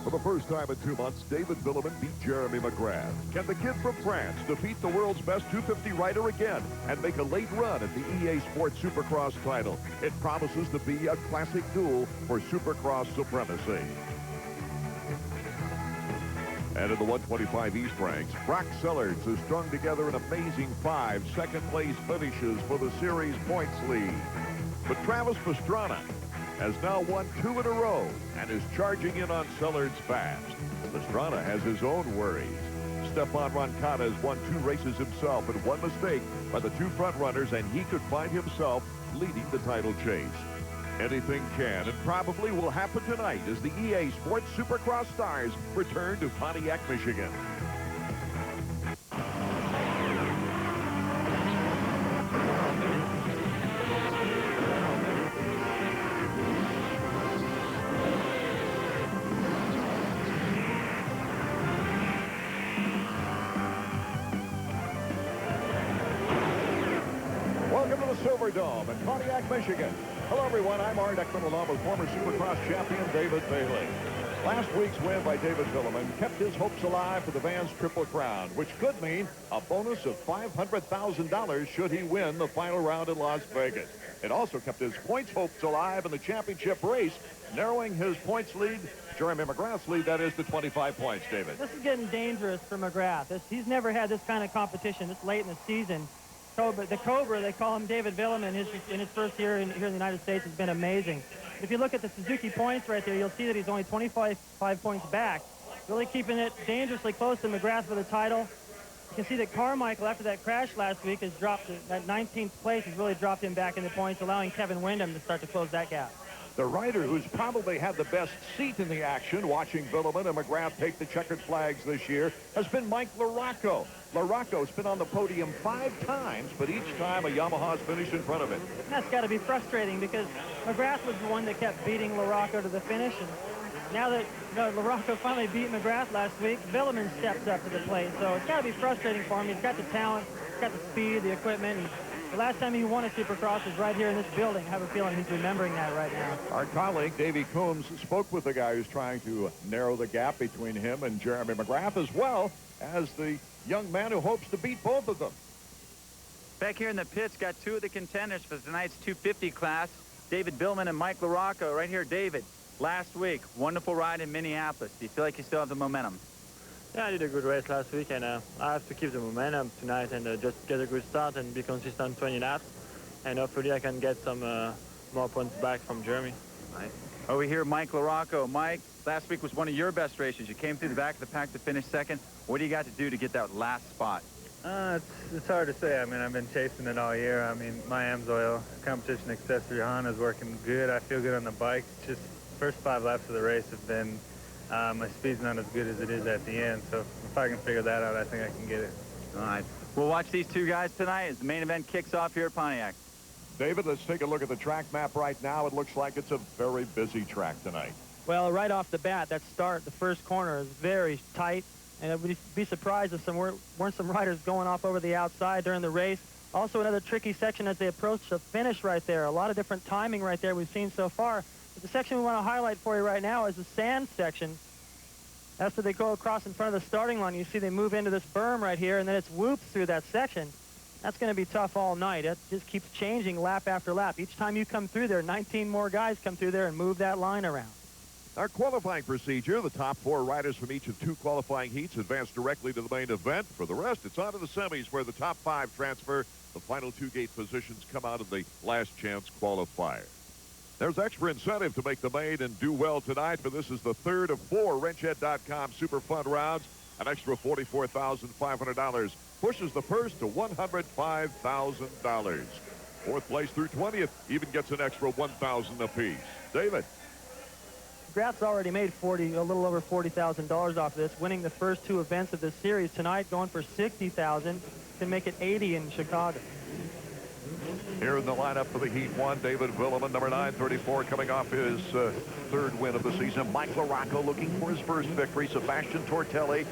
For the first time in 2 months, David Vuillemin beat Jeremy McGrath. Can the kid from France defeat the world's best 250 rider again and make a late run at the EA Sports Supercross title? It promises to be a classic duel for Supercross supremacy. And in the 125 East ranks, Brock Sellards has strung together an amazing 5 second-place finishes for the series points lead. But Travis Pastrana has now won 2 in a row and is charging in on Sellards fast. Pastrana has his own worries. Stefan Roncada has won 2 races himself and 1 mistake by the 2 front runners, and he could find himself leading the title chase. Anything can and probably will happen tonight as the EA Sports Supercross stars return to Pontiac, Michigan. Welcome to the Silverdome in Pontiac, Michigan. Hello, everyone. I'm our Ekman along with former Supercross champion David Vuillemin. Last week's win by David Vuillemin kept his hopes alive for the Vans Triple Crown, which could mean a bonus of $500,000 should he win the final round in Las Vegas. It also kept his points hopes alive in the championship race, narrowing his points lead, Jeremy McGrath's lead, that is, to 25 points, David. This is getting dangerous for McGrath. He's never had this kind of competition this late in the season. The Cobra, they call him David Vuillemin, in his first year here in the United States has been amazing. If you look at the Suzuki points right there, you'll see that he's only 25 points back, really keeping it dangerously close to McGrath for the title. You can see that Carmichael, after that crash last week, has dropped that 19th place, has really dropped him back in the points, allowing Kevin Windham to start to close that gap. The rider who's probably had the best seat in the action watching Vuillemin and McGrath take the checkered flags this year has been Mike LaRocco. LaRocco's been on the podium 5 times, but each time a Yamaha's finished in front of it. That's got to be frustrating because McGrath was the one that kept beating LaRocco to the finish. And now that LaRocco finally beat McGrath last week, Vuillemin steps up to the plate. So it's got to be frustrating for him. He's got the talent, he's got the speed, the equipment. And the last time he won a Supercross was right here in this building. I have a feeling he's remembering that right now. Our colleague, Davey Coombs, spoke with the guy who's trying to narrow the gap between him and Jeremy McGrath, as well as the young man who hopes to beat both of them. Back here in the pits, got 2 of the contenders for tonight's 250 class, David Vuillemin and Mike LaRocco. Right here, David, last week, wonderful ride in Minneapolis. Do you feel like you still have the momentum? Yeah, I did a good race last week, and I have to keep the momentum tonight and just get a good start and be consistent 20 laps. And hopefully I can get some more points back from Jeremy. Right. Over here, Mike LaRocco. Mike, last week was one of your best races. You came through the back of the pack to finish second. What do you got to do to get that last spot? It's hard to say. I mean, I've been chasing it all year. I mean, my AMSOIL competition accessory Honda's working good. I feel good on the bike. Just first 5 laps of the race have been, my speed's not as good as it is at the end. So if I can figure that out, I think I can get it. All right. We'll watch these 2 guys tonight as the main event kicks off here at Pontiac. David, let's take a look at the track map right now. It looks like it's a very busy track tonight. Well, right off the bat, that start, the first corner is very tight. And I would be surprised if weren't some riders going off over the outside during the race. Also another tricky section as they approach the finish right there. A lot of different timing right there we've seen so far. But the section we want to highlight for you right now is the sand section. After they go across in front of the starting line, you see they move into this berm right here, and then it's whoops through that section. That's going to be tough all night. It just keeps changing lap after lap. Each time you come through there, 19 more guys come through there and move that line around. Our qualifying procedure, the top 4 riders from each of 2 qualifying heats advance directly to the main event. For the rest, it's on to the semis where the top 5 transfer. The final 2 gate positions come out of the last chance qualifier. There's extra incentive to make the main and do well tonight, but this is the 3rd of 4 wrenchhead.com Super Fun rounds. An extra $44,500 pushes the purse to $105,000. 4th place through 20th even gets an extra $1,000 apiece. David. McGrath's already made a little over $40,000 off of this, winning the first 2 events of this series tonight, going for $60,000 to make it $80,000 in Chicago. Here in the lineup for the Heat 1, David Vuillemin, number 934, coming off his third win of the season. Mike LaRocco looking for his first victory. Sebastien Tortelli,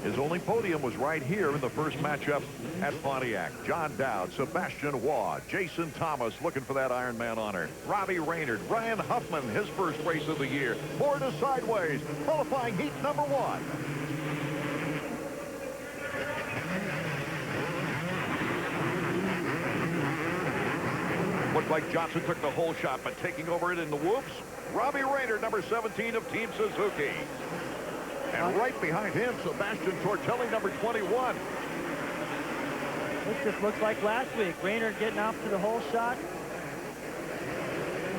his only podium was right here in the first matchup at Pontiac. John Dowd, Sebastian Waugh, Jason Thomas looking for that Ironman honor. Robbie Reynard, Ryan Huffman, his first race of the year. More to sideways, qualifying Heat number 1. Looked like Johnson took the whole shot, but taking over it in the whoops, Robbie Reynard, number 17 of Team Suzuki. And right behind him, Sebastien Tortelli, number 21. This just looks like last week. Reynard getting off to the whole shot.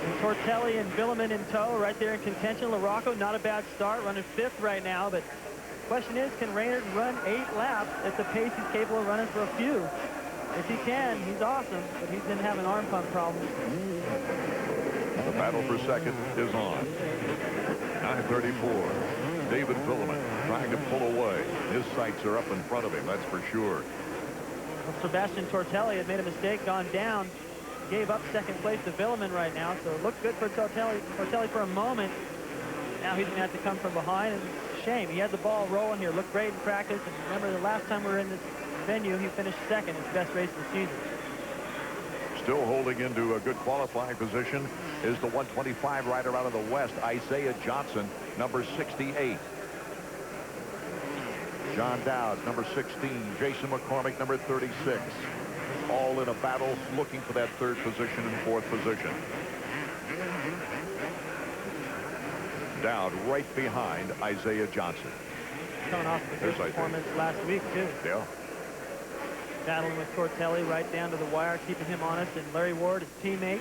And Tortelli and Vuillemin in tow right there in contention. LaRocco, not a bad start, running 5th right now. But the question is, can Reynard run 8 laps at the pace he's capable of running for a few? If he can, he's awesome, but he didn't have an arm pump problem. The battle for second is on. 934. David Vuillemin trying to pull away. His sights are up in front of him, that's for sure. Well, Sebastien Tortelli had made a mistake, gone down, gave up second place to Vuillemin right now, so it looked good for Tortelli for a moment. Now he's going to have to come from behind, and shame. He had the ball rolling here, looked great in practice, and remember the last time we were in this venue, he finished second, his best race of the season. Still holding into a good qualifying position is the 125 rider out of the West, Isaiah Johnson, number 68. John Dowd, number 16. Jason McCormick, number 36. All in a battle looking for that third position and fourth position. Dowd right behind Isaiah Johnson. Coming off the good performance last week, too. Yeah. Battling with Tortelli right down to the wire, keeping him honest. And Larry Ward, his teammate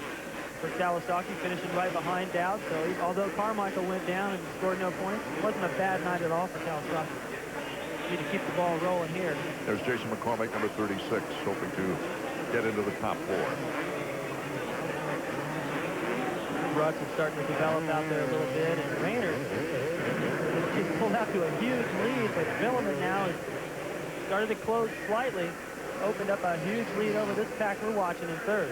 for Kawasaki, finishing right behind Dowd. So although Carmichael went down and scored no points, it wasn't a bad night at all for Kawasaki. Need to keep the ball rolling here. There's Jason McCormick, number 36, hoping to get into the top 4. Ruts is starting to develop out there a little bit, and Reynard, he's pulled out to a huge lead, but Vuillemin now has started to close slightly. Opened up a huge lead over this pack we're watching in third.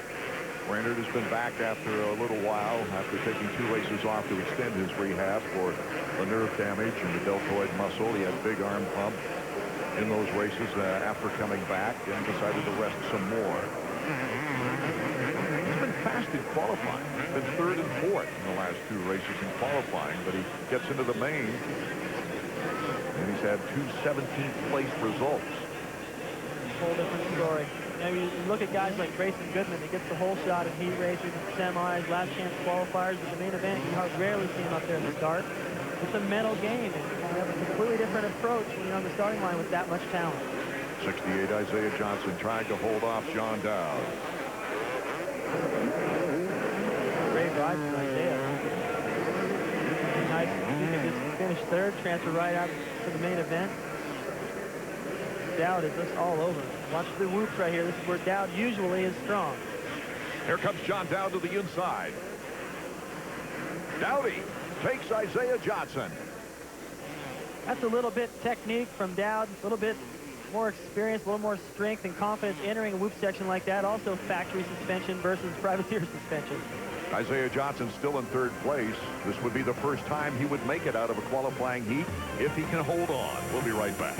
Reynard has been back after a little while, after taking 2 races off to extend his rehab for the nerve damage and the deltoid muscle. He had big arm pump in those races after coming back and decided to rest some more. He's been fast in qualifying. He's been 3rd and 4th in the last 2 races in qualifying, but he gets into the main and he's had 2 17th place results. Whole different story. You know, you look at guys like Grayson Goodman that gets the whole shot in heat races, semis, last chance qualifiers. At the main event, you rarely see him up there in the start. It's a mental game, and you have a completely different approach when you're on the starting line with that much talent. 68 Isaiah Johnson trying to hold off John Dowd. Great ride for Isaiah. Nice. He can just finish 3rd, transfer right out to the main event. Dowd is just all over. Watch the whoops right here. This is where Dowd usually is strong. Here comes John Dowd to the inside. Dowdy takes Isaiah Johnson. That's a little bit technique from Dowd, a little bit more experience, a little more strength and confidence entering a whoop section like that. Also factory suspension versus privateer suspension. Isaiah Johnson still in 3rd place. This would be the first time he would make it out of a qualifying heat if he can hold on. We'll be right back.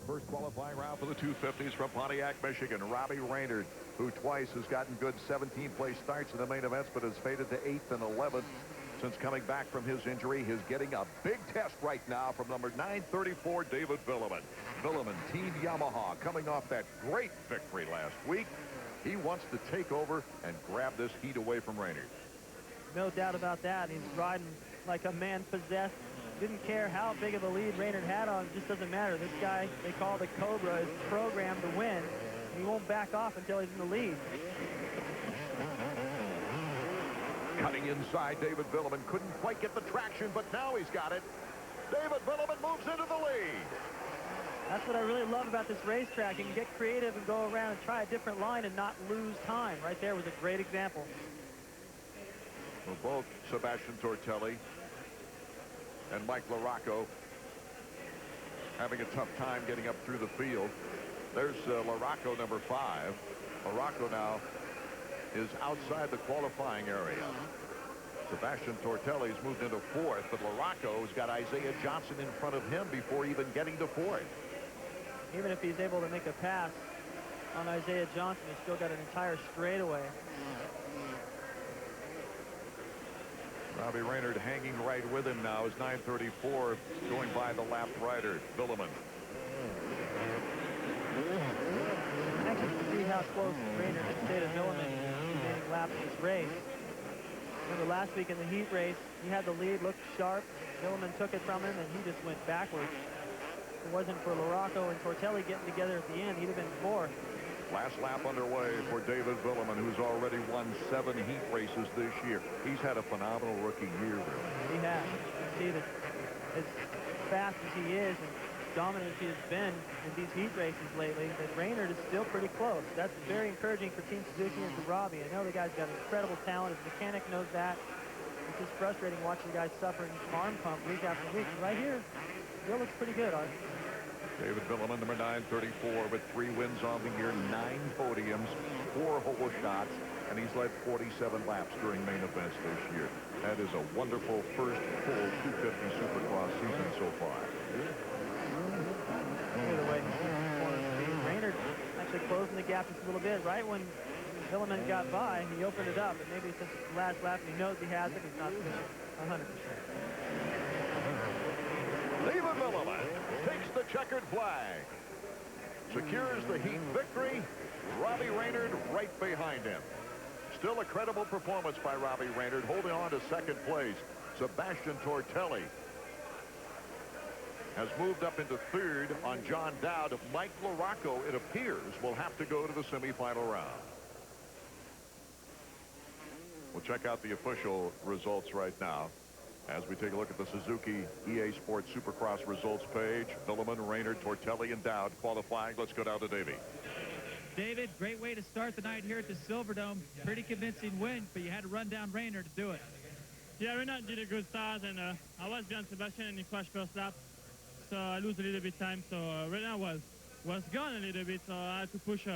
First qualifying round for the 250s from Pontiac, Michigan. Robbie Reynard, who twice has gotten good 17th place starts in the main events, but has faded to 8th and 11th since coming back from his injury. He's getting a big test right now from number 934, David Vuillemin. Vuillemin, Team Yamaha, coming off that great victory last week. He wants to take over and grab this heat away from Reynard. No doubt about that. He's riding like a man possessed. Didn't care how big of a lead Reynard had on. It just doesn't matter. This guy, they call the Cobra, is programmed to win. He won't back off until he's in the lead. Cutting inside, David Vuillemin couldn't quite get the traction, but now he's got it. David Vuillemin moves into the lead. That's what I really love about this racetrack. You can get creative and go around and try a different line and not lose time. Right there was a great example. For both Sebastien Tortelli and Mike LaRocco having a tough time getting up through the field. There's LaRocco, number 5. LaRocco now is outside the qualifying area. Sebastien Tortelli's moved into 4th, but LaRocco's got Isaiah Johnson in front of him before even getting to 4th. Even if he's able to make a pass on Isaiah Johnson, he's still got an entire straightaway. Robbie Raynard hanging right with him now is 9:34, going by the lap rider, Vuillemin. Anxious to see how close Raynard has stayed to Vuillemin in the remaining laps of this race. Remember last week in the heat race, he had the lead, looked sharp. Vuillemin took it from him, and he just went backwards. If it wasn't for LaRocco and Tortelli getting together at the end, he'd have been 4th. Last lap underway for David Vuillemin, who's already won 7 heat races this year. He's had a phenomenal rookie year, really. He has. You see that as fast as he is and dominant as he has been in these heat races lately, that Raynard is still pretty close. That's very encouraging for Team Suzuki and for Robbie. I know the guy's got incredible talent. His mechanic knows that. It's just frustrating watching the guys suffering arm pump week after week. Right here, still looks pretty good, Art. David Vuillemin, number 934, with 3 wins on the year, 9 podiums, 4 hole shots, and he's led 47 laps during main events this year. That is a wonderful first full 250 Supercross season so far. Either way, Raynard actually closing the gap just a little bit. Right when Vuillemin got by, he opened it up, and maybe since it's the last lap and he knows he has it, he's not pushing 100%. David Vuillemin takes the checkered flag, secures the heat victory. Robbie Raynard right behind him. Still a credible performance by Robbie Raynard, holding on to 2nd place. Sebastien Tortelli has moved up into 3rd on John Dowd. Mike LaRocco, it appears, will have to go to the semifinal round. We'll check out the official results right now as we take a look at the Suzuki EA Sports Supercross results page. Vuillemin, Raynard, Tortelli, and Dowd qualifying. Let's go down to Davey. David, great way to start the night here at the Silverdome. Pretty convincing win, but you had to run down Raynard to do it. Yeah, Raynard did a good start, and I was behind Sebastien and he crashed first lap. So I lose a little bit time, so Raynard was gone a little bit, so I had to push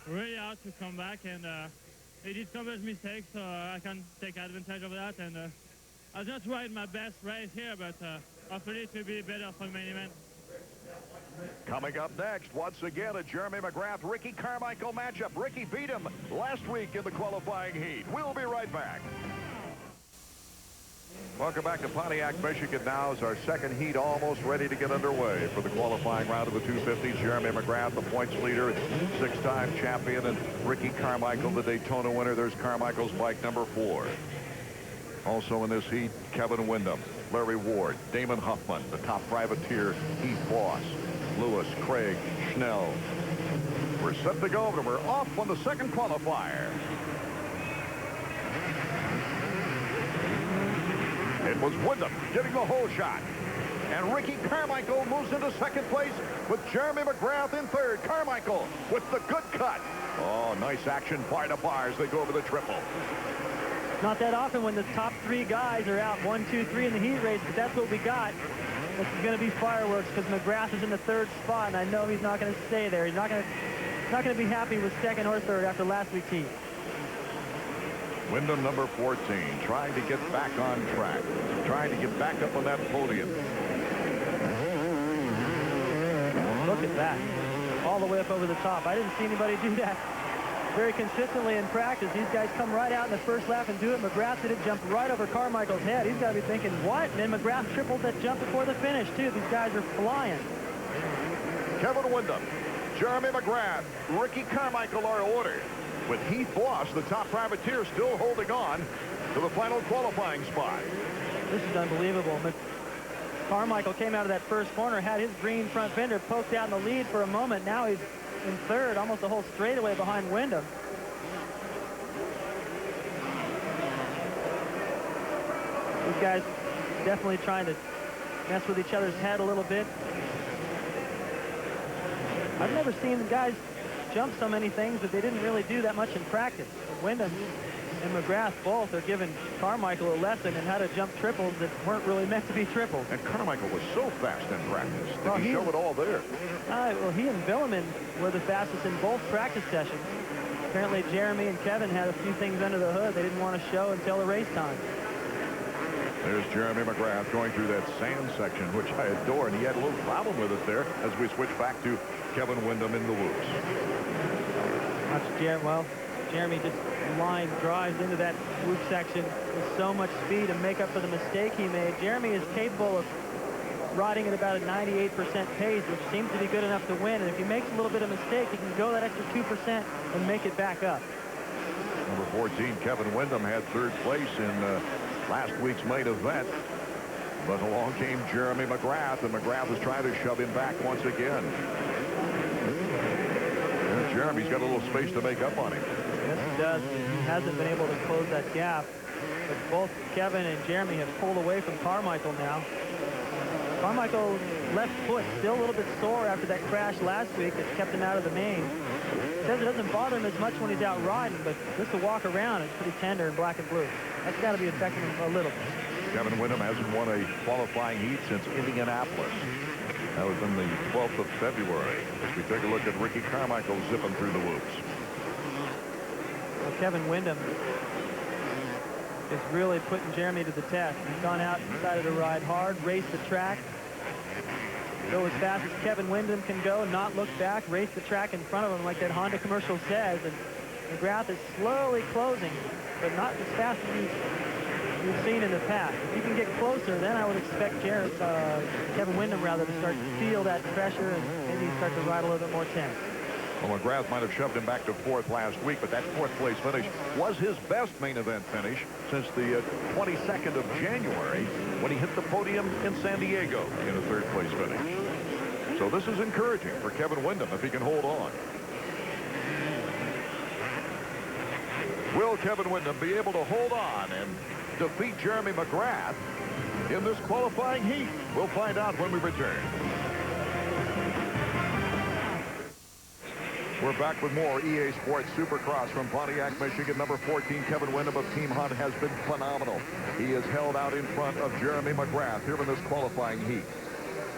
really hard to come back, and he did countless mistakes, so I can take advantage of that, and I was not riding my best race here, but hopefully it will be better for the main event. Coming up next, once again, a Jeremy McGrath, Ricky Carmichael matchup. Ricky beat him last week in the qualifying heat. We'll be right back. Welcome back to Pontiac, Michigan. Now is our 2nd heat almost ready to get underway for the qualifying round of the 250s. Jeremy McGrath, the points leader, 6-time champion, and Ricky Carmichael, the Daytona winner. There's Carmichael's bike, number 4. Also in this heat, Kevin Windham, Larry Ward, Damon Huffman, the top privateer, Heath Voss, Lewis, Craig, Schnell. We're set to go, and we're off on the 2nd qualifier. It was Windham getting the whole shot. And Ricky Carmichael moves into 2nd place with Jeremy McGrath in 3rd. Carmichael with the good cut. Oh, nice action bar to bar as they go over the triple. Not that often when the top 3 guys are out 1, 2, 3 in the heat race, but that's what we got. This is going to be fireworks because McGrath is in the 3rd spot, and I know he's not going to stay there. He's not going to be happy with 2nd or 3rd after last week's heat. Windham, number 14, trying to get back on track, trying to get back up on that podium. Look at that. All the way up over the top. I didn't see anybody do that very consistently in practice. These guys come right out in the first lap and do it. McGrath did it, jumped right over Carmichael's head. He's got to be thinking, what? And then McGrath tripled that jump before the finish, too. These guys are flying. Kevin Windham, Jeremy McGrath, Ricky Carmichael are ordered, with Heath Voss, the top privateer, still holding on to the final qualifying spot. This is unbelievable. Carmichael came out of that first corner, had his green front fender poked out in the lead for a moment. Now he's in 3rd, almost a whole straightaway behind Windham. These guys definitely trying to mess with each other's head a little bit. I've never seen the guys jump so many things that they didn't really do that much in practice. Windham and McGrath both are giving Carmichael a lesson in how to jump triples that weren't really meant to be triples. And Carmichael was so fast in practice. Did Well, he show it all there? Well, he and Vuillemin were the fastest in both practice sessions. Apparently, Jeremy and Kevin had a few things under the hood they didn't want to show until the race time. There's Jeremy McGrath going through that sand section, which I adore, and he had a little problem with it there as we switch back to Kevin Windham in the whoops. Well, Jeremy just drives into that whoop section with so much speed to make up for the mistake he made. Jeremy is capable of riding at about a 98% pace, which seems to be good enough to win. And if he makes a little bit of mistake, he can go that extra 2% and make it back up. Number 14, Kevin Windham, had third place in last week's main event. But along came Jeremy McGrath, and McGrath is trying to shove him back once again. And Jeremy's got a little space to make up on him. Yes, he does. He hasn't been able to close that gap. But both Kevin and Jeremy have pulled away from Carmichael now. Carmichael's left foot still a little bit sore after that crash last week that kept him out of the main. He says it doesn't bother him as much when he's out riding, but just to walk around, it's pretty tender in black and blue. That's got to be affecting him a little bit. Kevin Windham hasn't won a qualifying heat since Indianapolis. That was on the 12th of February. As we take a look at Ricky Carmichael zipping through the whoops. Well, Kevin Windham is really putting Jeremy to the test. He's gone out and decided to ride hard, race the track, go as fast as Kevin Windham can go, not look back, race the track in front of him like that Honda commercial says. And McGrath is slowly closing, but not as fast as we've seen in the past. If you can get closer, then I would expect Kevin Windham rather to start to feel that pressure and maybe start to ride a little bit more tense. Well, McGrath might have shoved him back to fourth last week, but that fourth place finish was his best main event finish since the 22nd of January when he hit the podium in San Diego in a third place finish. So this is encouraging for Kevin Windham if he can hold on. Will Kevin Windham be able to hold on and defeat Jeremy McGrath in this qualifying heat? We'll find out when we return. We're back with more EA Sports Supercross from Pontiac, Michigan. Number 14, Kevin Windham of Team Hunt, has been phenomenal. He has held out in front of Jeremy McGrath here in this qualifying heat.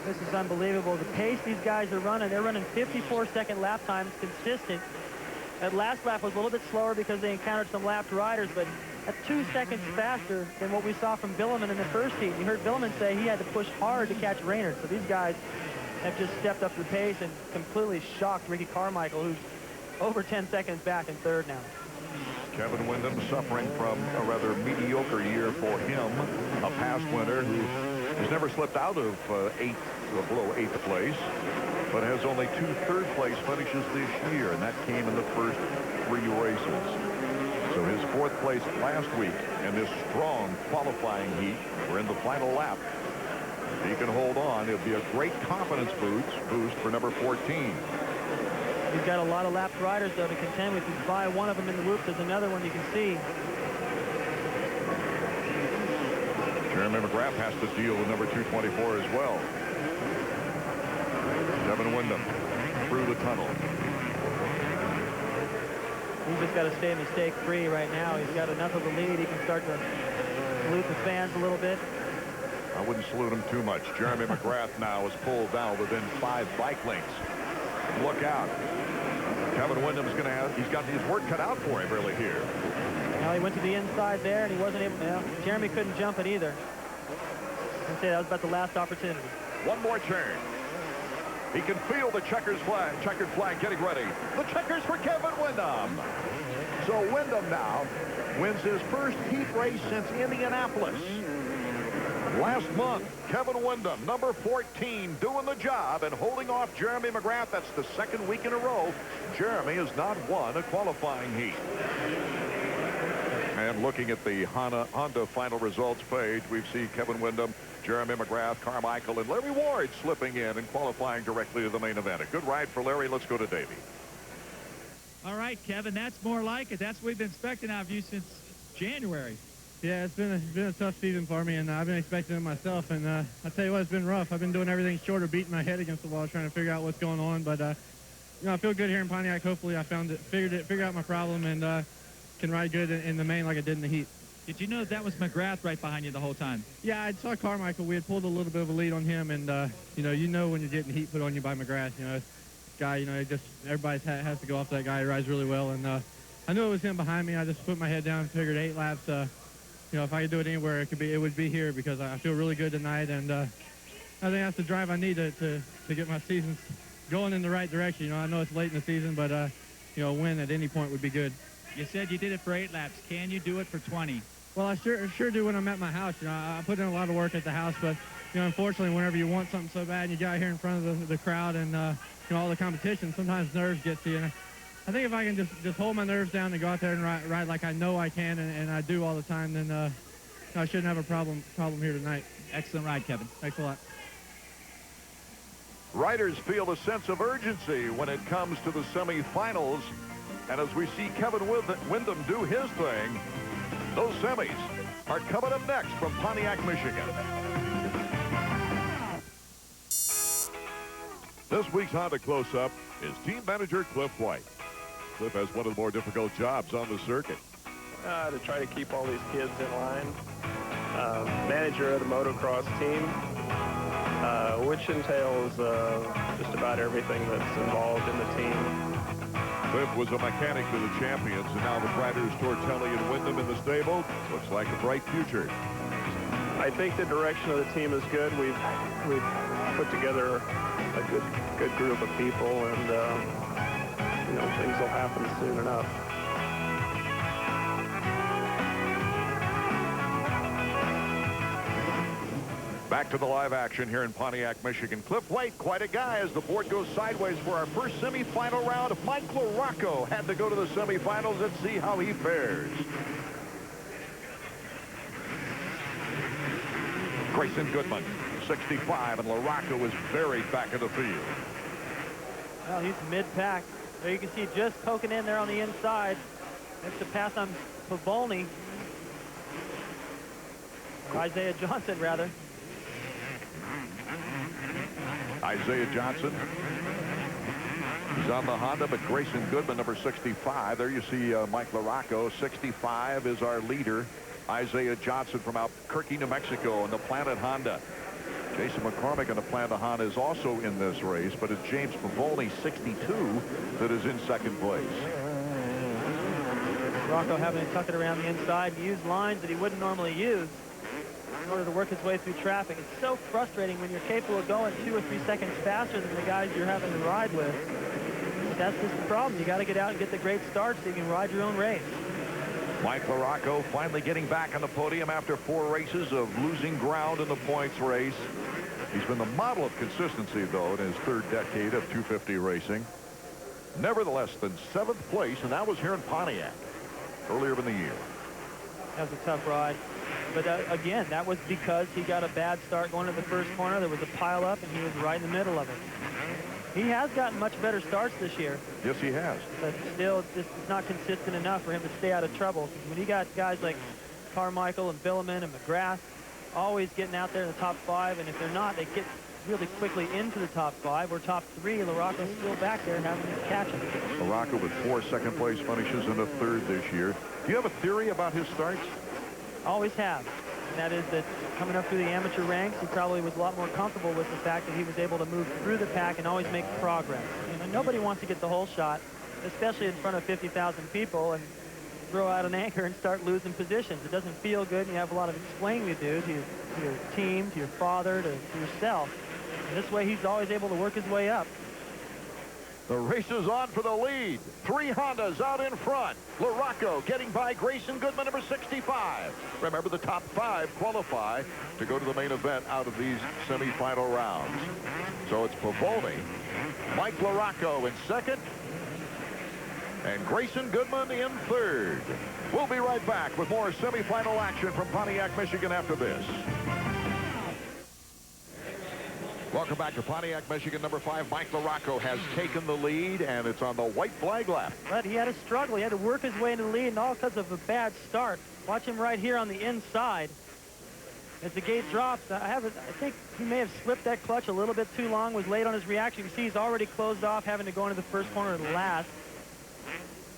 This is unbelievable. The pace these guys are running, they're running 54-second lap times consistent. That last lap was a little bit slower because they encountered some lapped riders, but at 2 seconds faster than what we saw from Vuillemin in the first heat. You heard Vuillemin say he had to push hard to catch Raynard. So these guys have just stepped up the pace and completely shocked Ricky Carmichael, who's over 10 seconds back in third now. Kevin Windham suffering from a rather mediocre year for him, a past winner who has never slipped out of below eighth place, but has only 2 third place finishes this year, and that came in the first 3 races. So his fourth place last week in this strong qualifying heat. We're in the final lap. If he can hold on, it'll be a great confidence boost for number 14. He's got a lot of lapped riders, though, to contend with. He's by one of them in the whoops. There's another one you can see. Jeremy McGrath has to deal with number 224 as well. Kevin Windham through the tunnel. He's just got to stay mistake-free right now. He's got enough of a lead. He can start to salute the fans a little bit. I wouldn't salute him too much. Jeremy McGrath now is pulled down within 5 bike lengths. Look out. Kevin Windham's going to he's got his work cut out for him really here. Now he went to the inside there and he wasn't able to. Jeremy couldn't jump it either. I'd say that was about the last opportunity. One more turn. He can feel the checkered flag getting ready. The checkers for Kevin Windham. So Windham now wins his first heat race since Indianapolis. Last month, Kevin Windham, number 14, doing the job and holding off Jeremy McGrath. That's the 2nd week in a row Jeremy has not won a qualifying heat. And looking at the Honda final results page, we see Kevin Windham, Jeremy McGrath, Carmichael, and Larry Ward slipping in and qualifying directly to the main event. A good ride for Larry. Let's go to Davey. All right, Kevin, that's more like it. That's what we've been expecting out of you since January. Yeah, it's been a tough season for me, and I've been expecting it myself. And I tell you what, it's been rough. I've been doing everything short of beating my head against the wall, trying to figure out what's going on. But you know, I feel good here in Pontiac. Hopefully, I figured out my problem, and can ride good in the main like I did in the heat. Did you know that was McGrath right behind you the whole time? Yeah, I saw Carmichael. We had pulled a little bit of a lead on him, and you know when you're getting heat put on you by McGrath. You know, guy, everybody has to go off that guy. He rides really well, and I knew it was him behind me. I just put my head down and figured 8 laps. If I could do it anywhere, it would be here because I feel really good tonight, and I think that's the drive I need to get my season going in the right direction. I know it's late in the season, but a win at any point would be good. You said you did it for 8 laps. Can you do it for 20? Well, I sure do when I'm at my house. I put in a lot of work at the house, but unfortunately, whenever you want something so bad and you get out here in front of the crowd and all the competition, sometimes nerves get to you. And I think if I can just hold my nerves down and go out there and ride like I know I can and I do all the time, then I shouldn't have a problem here tonight. Excellent ride, Kevin. Thanks a lot. Riders feel a sense of urgency when it comes to the semifinals. And as we see Kevin Windham do his thing, those semis are coming up next from Pontiac, Michigan. This week's Honda Close-Up is team manager Cliff White. Cliff has one of the more difficult jobs on the circuit. To try to keep all these kids in line. Manager of the motocross team, which entails just about everything that's involved in the team. Cliff was a mechanic to the champions, and now the riders Tortelli and Windham in the stable. Looks like a bright future. I think the direction of the team is good. We've put together a good group of people, and things will happen soon enough. Back to the live action here in Pontiac, Michigan. Cliff White, quite a guy as the board goes sideways for our first semifinal round. Mike LaRocco had to go to the semifinals. Let's see how he fares. Grayson Goodman, 65, and LaRocco is buried back in the field. Well, he's mid-pack. There you can see just poking in there on the inside. That's the pass on Pavolny. Isaiah Johnson, rather. Isaiah Johnson. He's on the Honda, but Grayson Goodman, number 65. There you see Mike LaRocco. 65 is our leader. Isaiah Johnson from Albuquerque, New Mexico, on the Planet Honda. Jason McCormick on the Planet Honda is also in this race, but it's James Pavolny, 62, that is in second place. LaRocco having to tuck it around the inside and use lines that he wouldn't normally use in order to work his way through traffic. It's so frustrating when you're capable of going 2 or 3 seconds faster than the guys you're having to ride with. But that's just the problem. You got to get out and get the great start so you can ride your own race. Mike LaRocco finally getting back on the podium after 4 races of losing ground in the points race. He's been the model of consistency, though, in his 3rd decade of 250 racing. Nevertheless, than 7th place, and that was here in Pontiac earlier in the year. That was a tough ride. But again, that was because he got a bad start going to the first corner. There was a pile-up, and he was right in the middle of it. He has gotten much better starts this year. Yes, he has. But still, it's not consistent enough for him to stay out of trouble. When you got guys like Carmichael and Vuillemin and McGrath always getting out there in the top 5, and if they're not, they get really quickly into the top 5 or top 3. LaRocco's still back there having to catch him. LaRocco with 4 second-place finishes and a 3rd this year. Do you have a theory about his starts? Always have. And that is that coming up through the amateur ranks, he probably was a lot more comfortable with the fact that he was able to move through the pack and always make progress. Nobody wants to get the whole shot, especially in front of 50,000 people, and throw out an anchor and start losing positions. It doesn't feel good, and you have a lot of explaining to do to your team, to your father, to yourself. And this way, he's always able to work his way up. The race is on for the lead. 3 Hondas out in front. LaRocco getting by Grayson Goodman, number 65. Remember, the top 5 qualify to go to the main event out of these semifinal rounds. So it's Pavolny, Mike LaRocco in 2nd, and Grayson Goodman in 3rd. We'll be right back with more semifinal action from Pontiac, Michigan after this. Welcome back to Pontiac, Michigan. Number 5, Mike LaRocco has taken the lead, and it's on the white flag lap. But he had to struggle. He had to work his way into the lead, and all because of a bad start. Watch him right here on the inside. As the gate drops, I think he may have slipped that clutch a little bit too long, was late on his reaction. You see he's already closed off, having to go into the first corner last.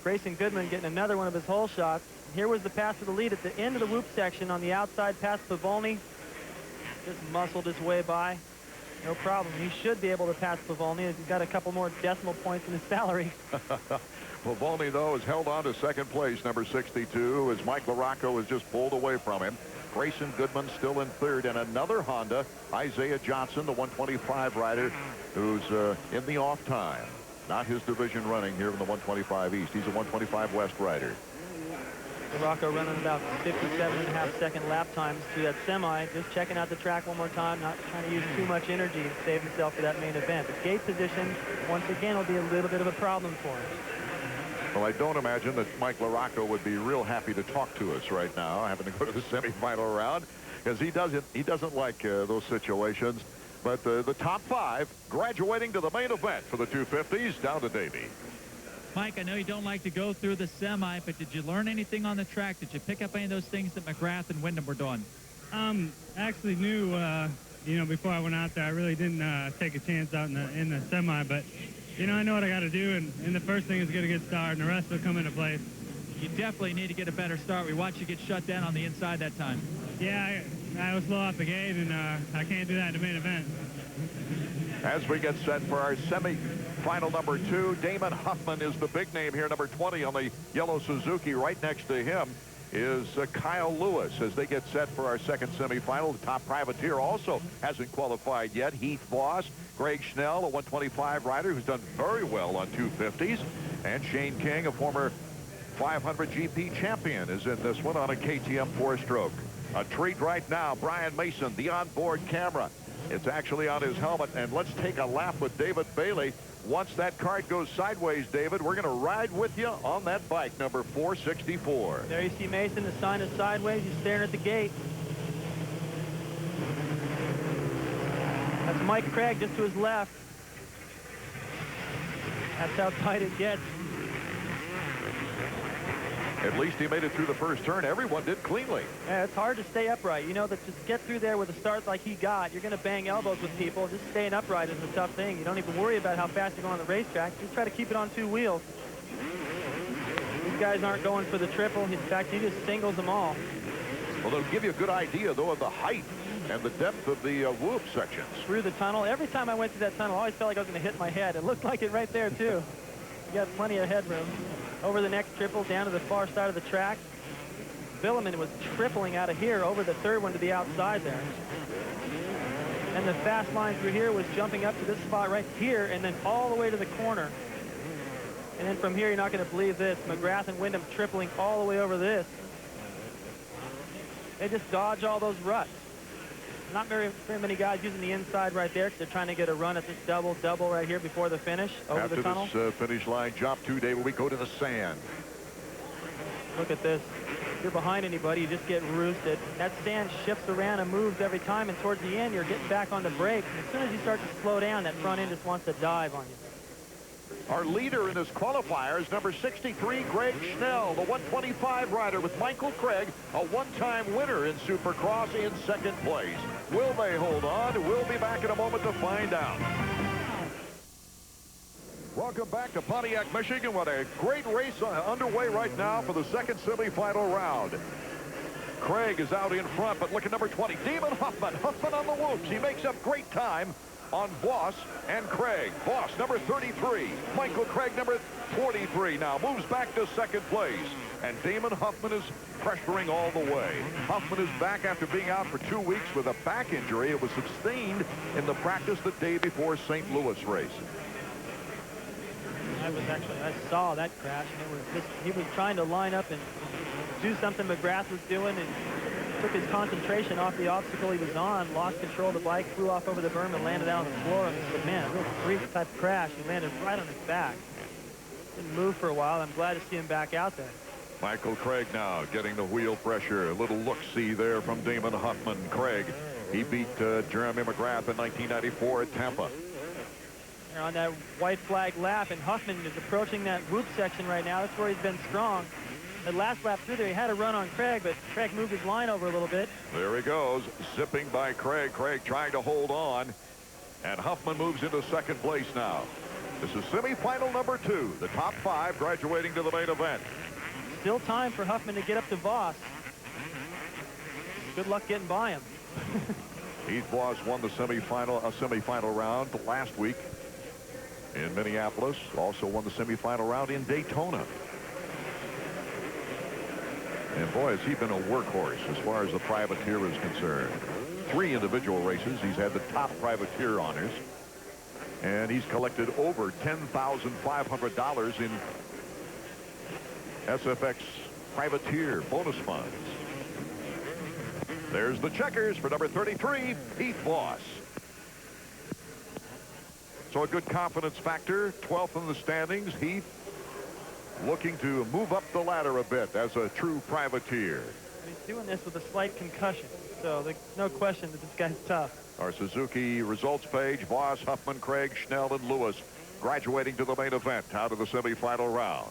Grayson Goodman getting another one of his hole shots. Here was the pass to the lead at the end of the whoop section on the outside past Pavolny. Just muscled his way by. No problem. He should be able to pass Pavolny. He's got a couple more decimal points in his salary. Pavolny, though, has held on to second place, number 62, as Mike LaRocco has just pulled away from him. Grayson Goodman still in third, and another Honda, Isaiah Johnson, the 125 rider, who's in the off time. Not his division running here in the 125 East. He's a 125 West rider. LaRocco running about 57.5-second lap times through that semi. Just checking out the track one more time, not trying to use too much energy to save himself for that main event. The gate position, once again, will be a little bit of a problem for him. Well, I don't imagine that Mike LaRocco would be real happy to talk to us right now, having to go to the semifinal round, because he doesn't like those situations. But the top 5 graduating to the main event for the 250s, down to Davey. Mike, I know you don't like to go through the semi, but did you learn anything on the track? Did you pick up any of those things that McGrath and Windham were doing? Actually knew, you know, before I went out there, I really didn't take a chance out in the semi, but, you know, I know what I got to do, and the first thing is get a good start, and the rest will come into place. You definitely need to get a better start. We watched you get shut down on the inside that time. Yeah, I was slow off the gate, and I can't do that in the main event. As we get set for our semi-final number 2, Damon Huffman is the big name here, number 20 on the yellow Suzuki. Right next to him is Kyle Lewis as they get set for our second semifinal. The top privateer also hasn't qualified yet. Heath Voss, Greg Schnell, a 125 rider who's done very well on 250s. And Shane King, a former 500 GP champion, is in this one on a KTM 4-stroke. A treat right now, Brian Mason, the onboard camera. It's actually on his helmet, and let's take a lap with David Bailey. Once that cart goes sideways, David, we're going to ride with you on that bike, number 464. There you see Mason. The sign is sideways. He's staring at the gate. That's Mike Craig just to his left. That's how tight it gets. At least he made it through the first turn. Everyone did cleanly. Yeah, it's hard to stay upright. You know that just get through there with a start like he got. You're going to bang elbows with people. Just staying upright is a tough thing. You don't even worry about how fast you're going on the racetrack. Just try to keep it on 2 wheels. These guys aren't going for the triple. In fact, he just singles them all. Well, they'll give you a good idea, though, of the height and the depth of the whoop sections. Through the tunnel. Every time I went through that tunnel, I always felt like I was going to hit my head. It looked like it right there, too. You got plenty of headroom. Over the next triple, down to the far side of the track. Vuillemin was tripling out of here over the third one to the outside there. And the fast line through here was jumping up to this spot right here and then all the way to the corner. And then from here, you're not going to believe this. McGrath and Windham tripling all the way over this. They just dodge all those ruts. Not very many guys using the inside right there because they're trying to get a run at this double right here before the finish over the tunnel. After this finish line jump, David, we go to the sand. Look at this. If you're behind anybody, you just get roosted. That sand shifts around and moves every time, and towards the end, you're getting back on the brakes. And as soon as you start to slow down, that front end just wants to dive on you. Our leader in this qualifier is number 63, Greg Schnell, the 125 rider with Michael Craig, a one-time winner in Supercross, in second place. Will they hold on? We'll be back in a moment to find out. Welcome back to Pontiac, Michigan. What a great race underway right now for the second semifinal round. Craig is out in front, but look at number 20, Damon Huffman. Huffman on the whoops. He makes up great time on Voss and Craig. Voss, number 33. Michael Craig, number 43, now moves back to second place. And Damon Huffman is pressuring all the way. Huffman is back after being out for 2 weeks with a back injury. It was sustained in the practice the day before St. Louis race. I saw that crash, and it was just, he was trying to line up and do something McGrath was doing, and took his concentration off the obstacle he was on, lost control of the bike, flew off over the berm and landed out on the floor. But man, a real freak type crash. He landed right on his back. Didn't move for a while. I'm glad to see him back out there. Michael Craig now getting the wheel pressure. A little look-see there from Damon Huffman. Craig, he beat Jeremy McGrath in 1994 at Tampa. They're on that white flag lap, and Huffman is approaching that whoop section right now. That's where he's been strong. The last lap through there, he had a run on Craig, but Craig moved his line over a little bit. There he goes, zipping by Craig. Craig trying to hold on, and Huffman moves into second place now. This is semifinal number 2. The top 5 graduating to the main event. Still time for Huffman to get up to Voss. Good luck getting by him. Heath Voss won the semifinal round last week in Minneapolis. Also won the semifinal round in Daytona. And boy, has he been a workhorse as far as the privateer is concerned. 3 individual races. He's had the top privateer honors. And he's collected over $10,500 in SFX privateer bonus funds. There's the checkers for number 33, Heath Voss. So a good confidence factor, 12th in the standings. Heath looking to move up the ladder a bit as a true privateer. He's doing this with a slight concussion, so there's no question that this guy's tough. Our Suzuki results page, Voss, Huffman, Craig, Schnell, and Lewis graduating to the main event out of the semifinal round.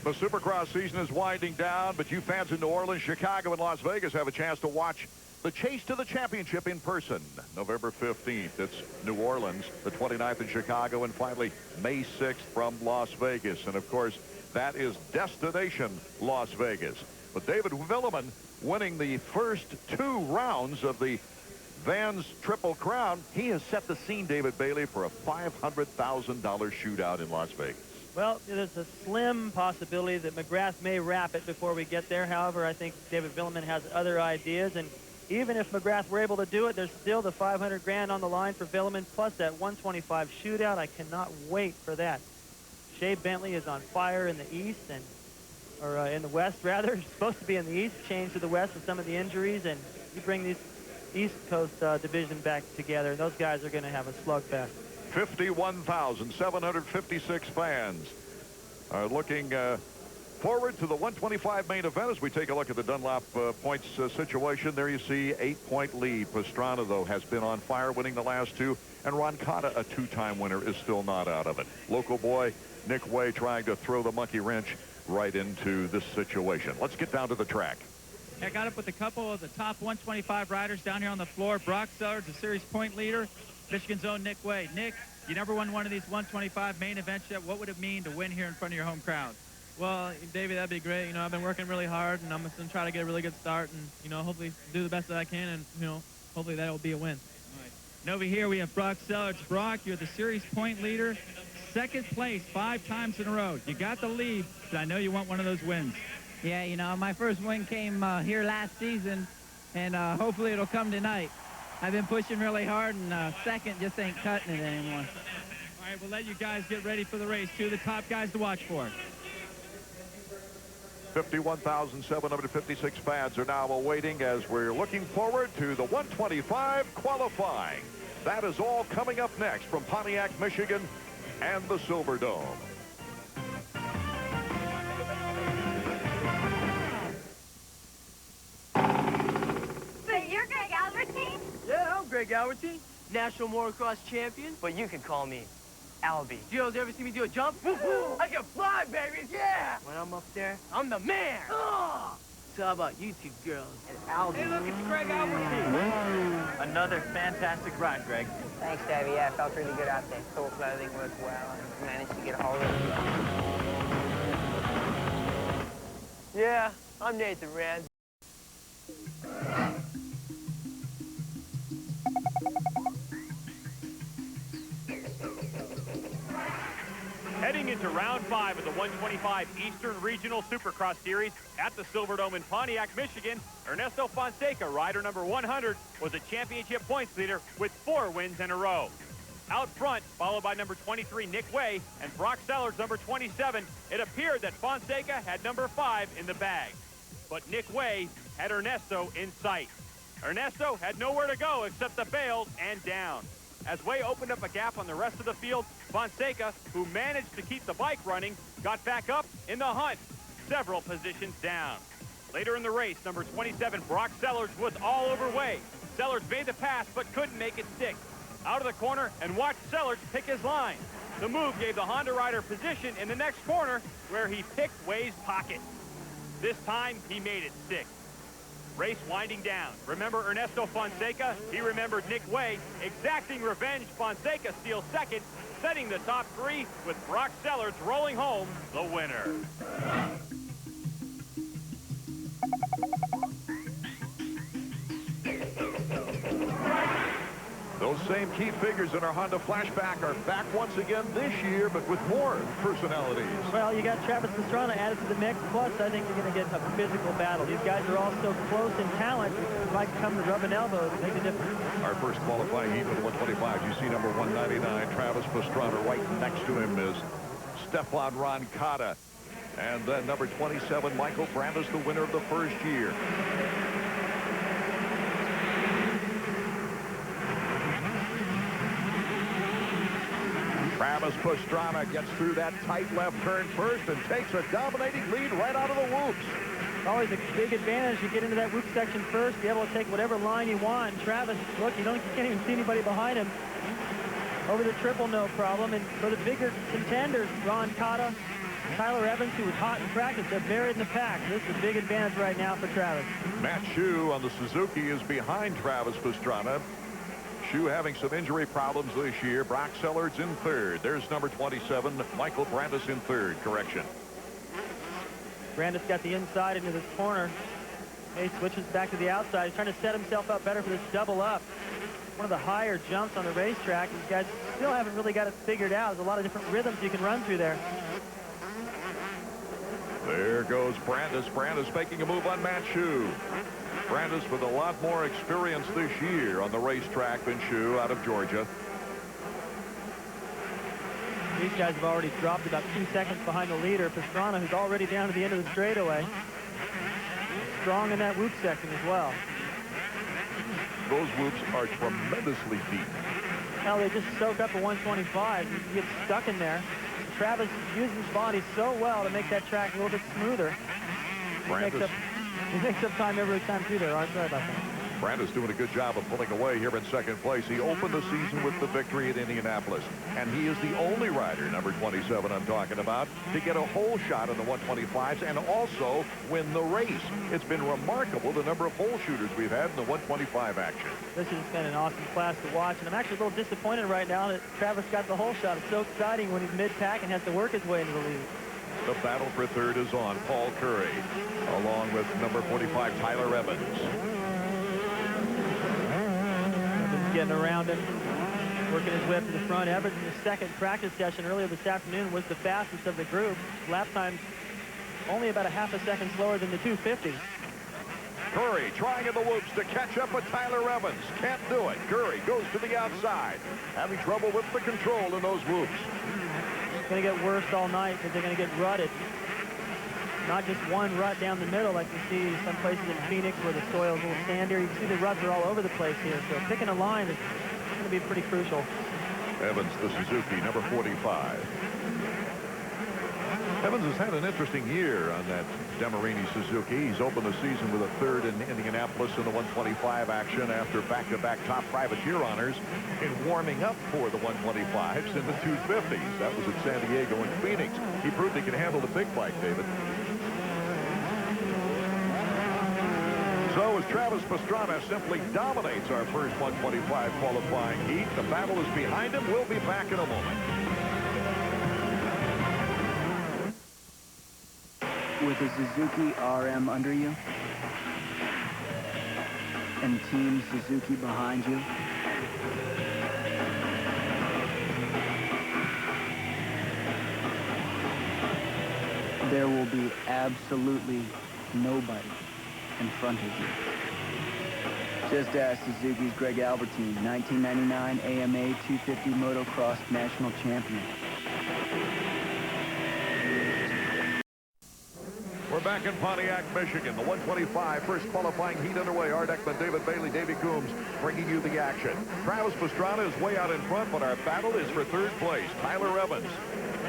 The Supercross season is winding down, but you fans in New Orleans, Chicago, and Las Vegas have a chance to watch the chase to the championship in person. November 15th, it's New Orleans, the 29th in Chicago, and finally May 6th from Las Vegas. And of course, that is destination Las Vegas. But David Vuillemin winning the first 2 rounds of the Vans Triple Crown. He has set the scene, David Bailey, for a $500,000 shootout in Las Vegas. Well, there's a slim possibility that McGrath may wrap it before we get there. However, I think David Vuillemin has other ideas, and even if McGrath were able to do it, there's still the $500 grand on the line for Vuillemin, plus that 125 shootout. I cannot wait for that. Shea Bentley is on fire in the East, or in the West, rather. He's supposed to be in the East, changed to the West with some of the injuries, and you bring these East Coast division back together, and those guys are going to have a slugfest. 51,756 fans are looking forward to the 125 main event as we take a look at the Dunlop points situation. There you see 8-point lead. Pastrana, though, has been on fire, winning the last 2, and Roncada, a 2-time winner, is still not out of it. Local boy Nick Way trying to throw the monkey wrench right into this situation. Let's get down to the track. I got up with a couple of the top 125 riders down here on the floor. Brock Sellers, the series point leader. Michigan's own Nick Way. Nick, you never won one of these 125 main events yet. What would it mean to win here in front of your home crowd? Well, David, that'd be great. You know, I've been working really hard, and I'm just going to try to get a really good start and, you know, hopefully do the best that I can, and, you know, hopefully that'll be a win. All right. And over here we have Brock Sellers. Brock, you're the series point leader. 2nd place 5 times in a row. You got the lead, but I know you want one of those wins. Yeah, you know, my first win came here last season, and hopefully it'll come tonight. I've been pushing really hard, and 2nd just ain't cutting it anymore. All right, we'll let you guys get ready for the race. 2 of the top guys to watch for. 51,756 fans are now awaiting as we're looking forward to the 125 qualifying. That is all coming up next from Pontiac, Michigan, and the Silverdome. You're Greg Albertyn? Yeah, I'm Greg Albertyn, national motocross champion. But you can call me Albie. You guys ever see me do a jump? I can fly, baby, yeah! When I'm up there, I'm the man! So how about you two girls and Albie? Hey, look, it's Greg Albertyn! Another fantastic ride, Greg. Thanks, Davey. Yeah, I felt really good out there. Full clothing worked well, and managed to get a hold of it. Yeah, I'm Nathan Rand. Heading into round 5 of the 125 Eastern Regional Supercross Series at the Silverdome in Pontiac, Michigan, Ernesto Fonseca, rider number 100, was a championship points leader with 4 wins in a row. Out front, followed by number 23, Nick Way, and Brock Sellers, number 27, it appeared that Fonseca had number 5 in the bag. But Nick Way had Ernesto in sight. Ernesto had nowhere to go except the bails and down. As Way opened up a gap on the rest of the field, Fonseca, who managed to keep the bike running, got back up in the hunt, several positions down. Later in the race, number 27, Brock Sellers, was all over Way. Sellers made the pass but couldn't make it stick. Out of the corner and watched Sellers pick his line. The move gave the Honda rider position in the next corner where he picked Way's pocket. This time, he made it stick. Race winding down. Remember Ernesto Fonseca? He remembered Nick Way. Exacting revenge, Fonseca steals second, setting the top three with Brock Sellers rolling home the winner. Those same key figures in our Honda Flashback are back once again this year, but with more personalities. Well, you got Travis Pastrana added to the mix, plus I think you're going to get a physical battle. These guys are all so close in talent, it might come to rubbing elbows and make a difference. Our first qualifying heat with 125. You see number 199, Travis Pastrana. Right next to him is Stefan Roncada. And then number 27, Michael Brandes, the winner of the first year. Travis Pastrana gets through that tight left turn first and takes a dominating lead right out of the whoops. Always a big advantage. You get into that whoop section first, be able to take whatever line you want. And Travis, look, you can't even see anybody behind him. Over the triple, no problem. And for the bigger contenders, Ron Cotta, Tyler Evans, who was hot in practice, they're buried in the pack. This is a big advantage right now for Travis. Matt Shue on the Suzuki is behind Travis Pastrana. Shue having some injury problems this year. Brock Sellers in third. There's number 27, Michael Brandes in third. Correction. Brandes got the inside into this corner. He switches back to the outside. He's trying to set himself up better for this double up. One of the higher jumps on the racetrack. These guys still haven't really got it figured out. There's a lot of different rhythms you can run through there. There goes Brandes. Brandes making a move on Matt Shue. Brandes with a lot more experience this year on the racetrack than Shue out of Georgia. These guys have already dropped about 2 seconds behind the leader, Pastrana, who's already down to the end of the straightaway. Strong in that whoop section as well. Those whoops are tremendously deep. Hell, they just soak up a 125. You get stuck in there. Travis uses his body so well to make that track a little bit smoother. He makes up time every time through there. I'm sorry about that. Brandes doing a good job of pulling away here in second place. He opened the season with the victory at Indianapolis. And he is the only rider, number 27 I'm talking about, to get a whole shot in the 125s and also win the race. It's been remarkable the number of hole shooters we've had in the 125 action. This has been an awesome class to watch. And I'm actually a little disappointed right now that Travis got the whole shot. It's so exciting when he's mid-pack and has to work his way into the lead. The battle for third is on. Paul Curry, along with number 45, Tyler Evans. Evans getting around him, working his way up to the front. Evans in the second practice session earlier this afternoon was the fastest of the group. Lap time only about a half a second slower than the 250. Curry trying in the whoops to catch up with Tyler Evans. Can't do it. Curry goes to the outside, having trouble with the control in those whoops. It's going to get worse all night because they're going to get rutted. Not just one rut down the middle like you see some places in Phoenix where the soil's a little sandier. You can see the ruts are all over the place here. So picking a line is going to be pretty crucial. Evans, the Suzuki, number 45. Evans has had an interesting year on that Demerini Suzuki. He's opened the season with a third in Indianapolis in the 125 action after back-to-back top privateer honors in warming up for the 125s in the 250s. That was at San Diego and Phoenix. He proved he could handle the big bike, David. So as Travis Pastrana simply dominates our first 125 qualifying heat, the battle is behind him. We'll be back in a moment. With a Suzuki RM under you and Team Suzuki behind you, there will be absolutely nobody in front of you. Just ask Suzuki's Greg Albertyn, 1999 AMA 250 Motocross National Champion. We're back in Pontiac, Michigan. The 125 first qualifying heat underway. Art Ekman, David Bailey, Davey Coombs bringing you the action. Travis Pastrana is way out in front, but our battle is for third place. Tyler Evans,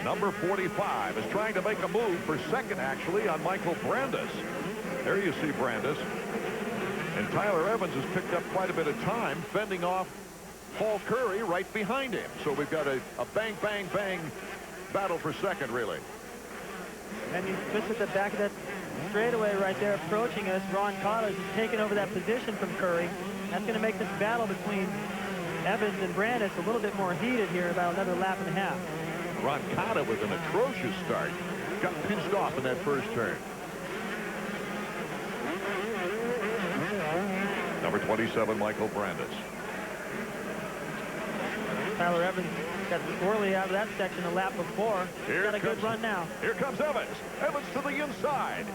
number 45, is trying to make a move for second, actually, on Michael Brandes. There you see Brandes. And Tyler Evans has picked up quite a bit of time, fending off Paul Curry right behind him. So we've got a bang, bang, bang battle for second, really. And just at the back of that straightaway right there approaching us. Ron Cotta is taking over that position from Curry. That's going to make this battle between Evans and Brandis a little bit more heated here, about another lap and a half. Ron Cotta with an atrocious start. Got pinched off in that first turn. Number 27, Michael Brandis. Tyler Evans got squirrely out of that section a lap before. He's got a good run now. Here comes Evans. Evans to the inside.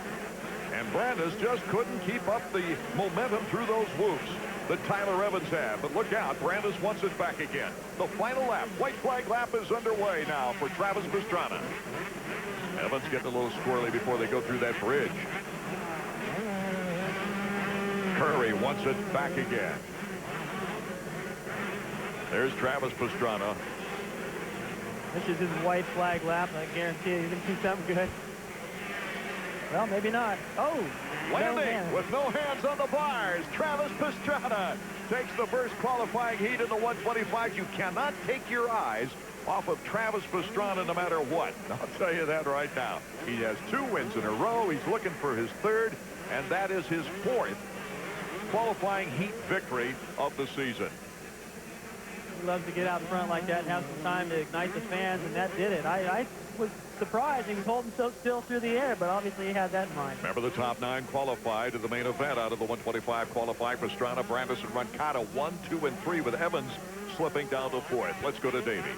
And Brandis just couldn't keep up the momentum through those whoops that Tyler Evans had. But look out, Brandis wants it back again. The final lap, white flag lap is underway now for Travis Pastrana. Evans getting a little squirrely before they go through that bridge. Curry wants it back again. There's Travis Pastrana. This is his white flag lap. I guarantee you, he's going to do something good. Well, maybe not. Oh, landing with no hands on the bars. Travis Pastrana takes the first qualifying heat in the 125. You cannot take your eyes off of Travis Pastrana no matter what. I'll tell you that right now. He has 2 wins in a row. He's looking for his 3rd, and that is his 4th qualifying heat victory of the season. He loves to get out front like that and have some time to ignite the fans, and that did it. I was surprised he was holding so still through the air, but obviously he had that in mind. Remember, the top 9 qualified to the main event out of the 125 qualify. Pastrana, Brandis, and Ron Cotta 1, 2, and 3 with Evans slipping down to 4th. Let's go to Davey.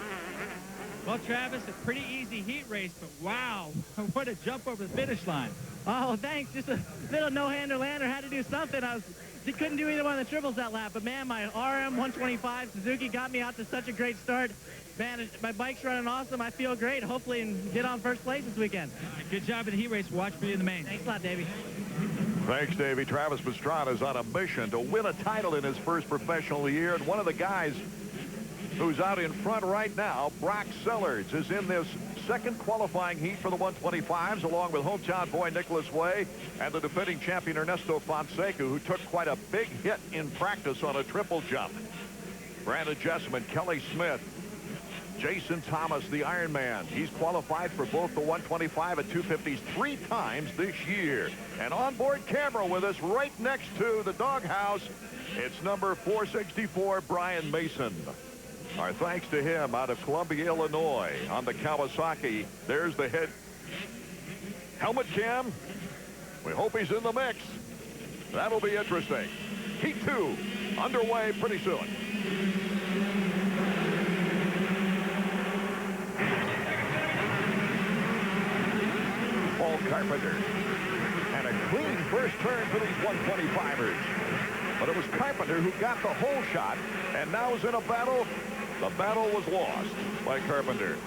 Well, Travis, a pretty easy heat race, but wow, what a jump over the finish line. Oh, thanks. Just a little no-hander lander. Had to do something. Couldn't do either one of the triples that lap, but man, my RM 125 Suzuki got me out to such a great start. Man, my bike's running awesome. I feel great. Hopefully, and get on first place this weekend. Good job in the heat race. Watch for you in the main. Thanks a lot, Davey. Thanks, Davey. Travis Pastrana is on a mission to win a title in his first professional year, and one of the guys who's out in front right now, Brock Sellards, is in this second qualifying heat for the 125s, along with hometown boy Nicholas Way and the defending champion Ernesto Fonseca, who took quite a big hit in practice on a triple jump. Brandon Jessamine, Kelly Smith, Jason Thomas, the Ironman. He's qualified for both the 125 and 250s 3 times this year. And onboard camera with us right next to the doghouse, it's number 464, Brian Mason. Our thanks to him out of Columbia, Illinois on the Kawasaki. There's the head helmet cam. We hope he's in the mix. That'll be interesting. Heat 2 underway pretty soon. Paul Carpenter. And a clean first turn for these 125ers. But it was Carpenter who got the hole shot and now is in a battle. The battle was lost by Carpenter.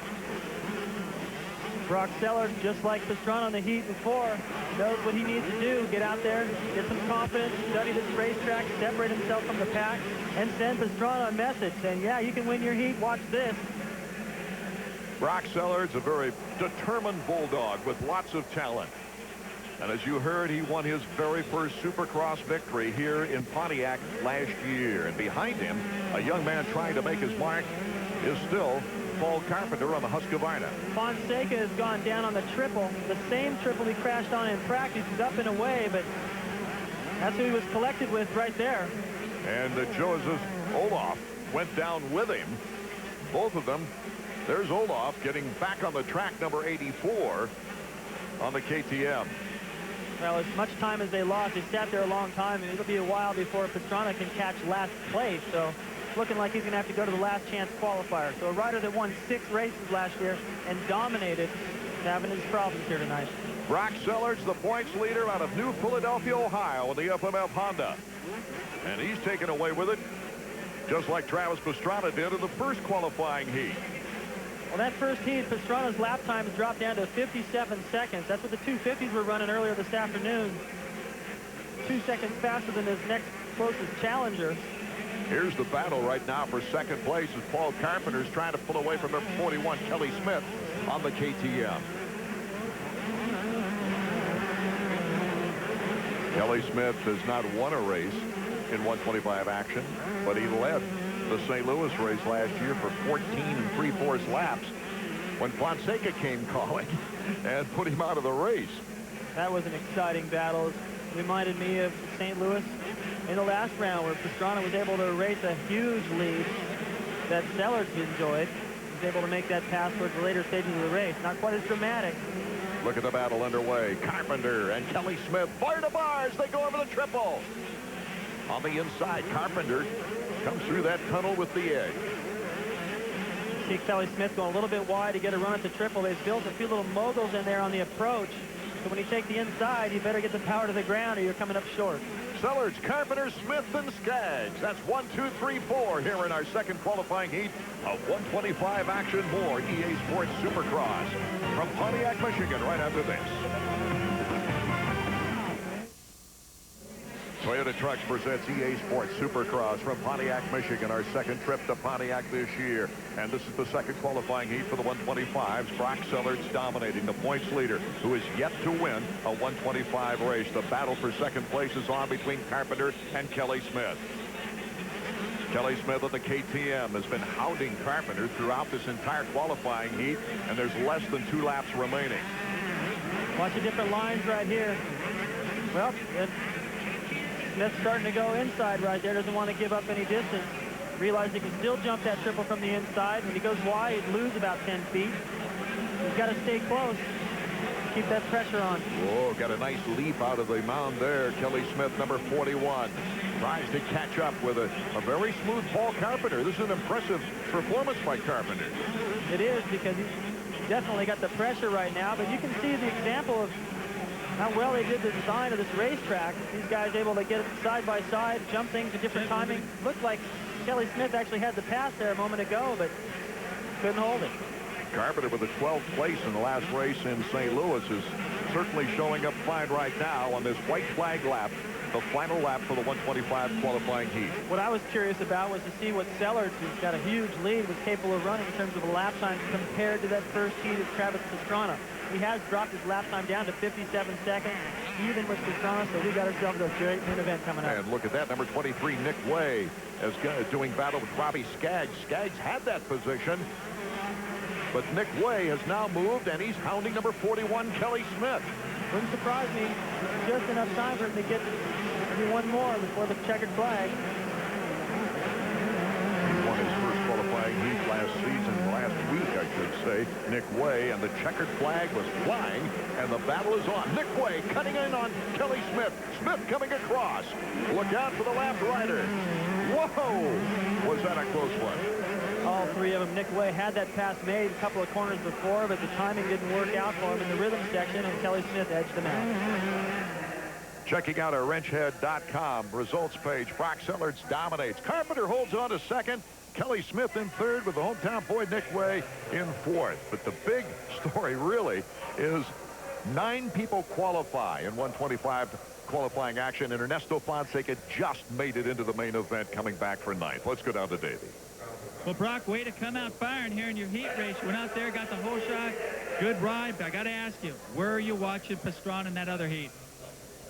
Brock Sellers, just like Pastrana on the heat before, knows what he needs to do. Get out there, get some confidence, study this racetrack, separate himself from the pack, and send Pastrana a message saying, yeah, you can win your heat, watch this. Brock Sellers, a very determined bulldog with lots of talent. And as you heard, he won his very first Supercross victory here in Pontiac last year. And behind him, a young man trying to make his mark is still Paul Carpenter on the Husqvarna. Fonseca has gone down on the triple, the same triple he crashed on in practice. He's up and away, but that's who he was collected with right there. And Joseph Olaf went down with him. Both of them. There's Olaf getting back on the track, number 84 on the KTM. Well, as much time as they lost, they sat there a long time, and it'll be a while before Pastrana can catch last place. So it's looking like he's going to have to go to the last chance qualifier. So a rider that won 6 races last year and dominated is having his problems here tonight. Brock Sellers, the points leader out of New Philadelphia, Ohio, in the FMF Honda. And he's taken away with it, just like Travis Pastrana did in the first qualifying heat. Well, that first heat, Pastrana's lap time has dropped down to 57 seconds. That's what the 250s were running earlier this afternoon. 2 seconds faster than his next closest challenger. Here's the battle right now for second place as Paul Carpenter's trying to pull away from number 41, Kelly Smith, on the KTM. Kelly Smith has not won a race in 125 action, but he led the St. Louis race last year for 14 3/4 laps when Fonseca came calling and put him out of the race. That was an exciting battle. It reminded me of St. Louis in the last round where Pastrana was able to erase a huge lead that Sellards enjoyed. He was able to make that pass towards the later stages of the race. Not quite as dramatic. Look at the battle underway. Carpenter and Kelly Smith bar to bars. They go over the triple. On the inside, Carpenter comes through that tunnel with the edge. See Kelly Smith going a little bit wide to get a run at the triple. They've built a few little moguls in there on the approach. So when you take the inside, you better get the power to the ground or you're coming up short. Sellards, Carpenter, Smith, and Skaggs. That's 1, 2, 3, 4 here in our second qualifying heat of 125 action. More EA Sports Supercross from Pontiac, Michigan, right after this. Toyota Trucks presents EA Sports Supercross from Pontiac, Michigan, our second trip to Pontiac this year. And this is the second qualifying heat for the 125s. Brock Sellards dominating the points leader, who is yet to win a 125 race. The battle for second place is on between Carpenter and Kelly Smith. Kelly Smith of the KTM has been hounding Carpenter throughout this entire qualifying heat, and there's less than 2 laps remaining. Watch the different lines right here. Well, Smith's starting to go inside right there. Doesn't want to give up any distance. Realizes he can still jump that triple from the inside. When he goes wide, he'd lose about 10 feet. He's got to stay close. Keep that pressure on. Whoa, got a nice leap out of the mound there. Kelly Smith, number 41, tries to catch up with a very smooth Paul Carpenter. This is an impressive performance by Carpenter. It is, because he's definitely got the pressure right now, but you can see the example of how well they did the design of this racetrack. These guys able to get side by side, jump things at different timing. Looked like Kelly Smith actually had the pass there a moment ago, but couldn't hold it. Carpenter with a 12th place in the last race in St. Louis is certainly showing up fine right now on this white flag lap, the final lap for the 125 qualifying heat. What I was curious about was to see what Sellards, who's got a huge lead, was capable of running in terms of a lap time compared to that first heat of Travis Pastrana. He has dropped his lap time down to 57 seconds, even with Pastrana, so we got ourselves a great main event coming up. And look at that, number 23, Nick Way, is doing battle with Robbie Skaggs. Skaggs had that position, but Nick Way has now moved, and he's hounding number 41, Kelly Smith. Wouldn't surprise me. Just enough time for him to get maybe one more before the checkered flag. He won his first qualifying heat last week, I should say. Nick Way, and the checkered flag was flying, and the battle is on. Nick Way cutting in on Kelly Smith. Smith coming across. Look out for the left rider. Whoa! Was that a close one? All three of them. Nick Way had that pass made a couple of corners before, but the timing didn't work out for him in the rhythm section, and Kelly Smith edged him out. Checking out our wrenchhead.com results page, Brock Sellards dominates. Carpenter holds on to second. Kelly Smith in third, with the hometown boy Nick Way in fourth. But the big story really is 9 people qualify in 125 qualifying action, and Ernesto Fonseca just made it into the main event, coming back for 9th. Let's go down to Davey. Well, Brock, way to come out firing here in your heat race. You went out there, got the whole shot. Good ride, but I got to ask you, where are you watching Pastrana in that other heat?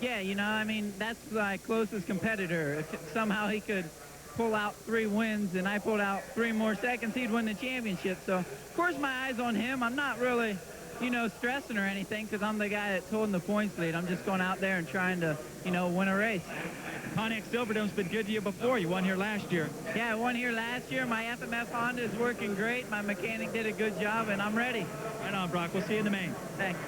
Yeah, you know, I mean, that's my closest competitor. If somehow he could pull out 3 wins and I pulled out 3 more seconds, he'd win the championship. So, of course, my eyes on him. I'm not really, you know, stressing or anything, because I'm the guy that's holding the points lead. I'm just going out there and trying to, you know, win a race. Pontiac Silverdome's been good to you before. You won here last year. Yeah, I won here last year. My FMF Honda is working great. My mechanic did a good job, and I'm ready. Right on, Brock. We'll see you in the main. Thanks.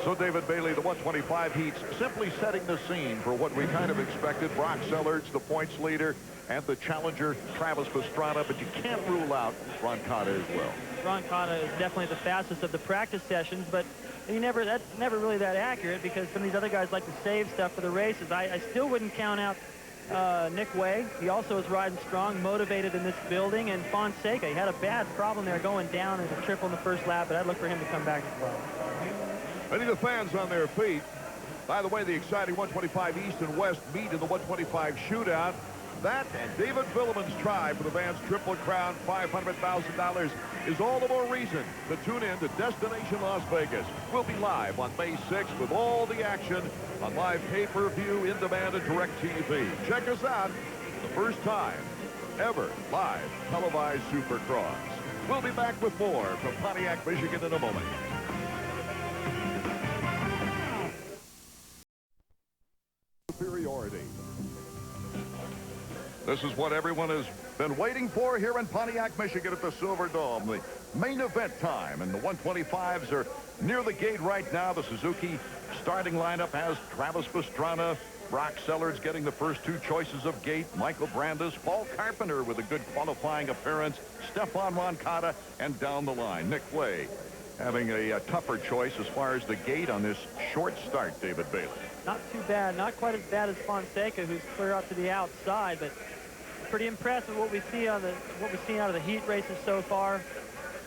So David Bailey, the 125 heats, simply setting the scene for what we kind of expected. Brock Sellards, the points leader, and the challenger, Travis Pastrana, but you can't rule out Ron Cotta as well. Ron Cotta is definitely the fastest of the practice sessions, but that's never really that accurate, because some of these other guys like to save stuff for the races. I still wouldn't count out Nick Way. He also is riding strong, motivated in this building, and Fonseca. He had a bad problem there going down in the triple in the first lap, but I'd look for him to come back as well. Many of the fans on their feet. By the way, the exciting 125 East and West meet in the 125 shootout. That and David Vuillemin's try for the Vans Triple Crown $500,000 is all the more reason to tune in to Destination Las Vegas. We'll be live on May 6th with all the action on live pay-per-view, in-demand, and DirecTV. Check us out. The first time ever live televised Supercross. We'll be back with more from Pontiac, Michigan in a moment. superiority. This is what everyone has been waiting for here in Pontiac, Michigan at the Silverdome. The main event time, and the 125s are near the gate right now. The Suzuki starting lineup has Travis Pastrana, Brock Sellards getting the first two choices of gate, Michael Brandes, Paul Carpenter with a good qualifying appearance, Stefan Roncada, and down the line, Nick Way having a tougher choice as far as the gate on this short start, David Bailey. Not too bad. Not quite as bad as Fonseca, who's clear out to the outside, but pretty impressive what we've seen out of the heat races so far.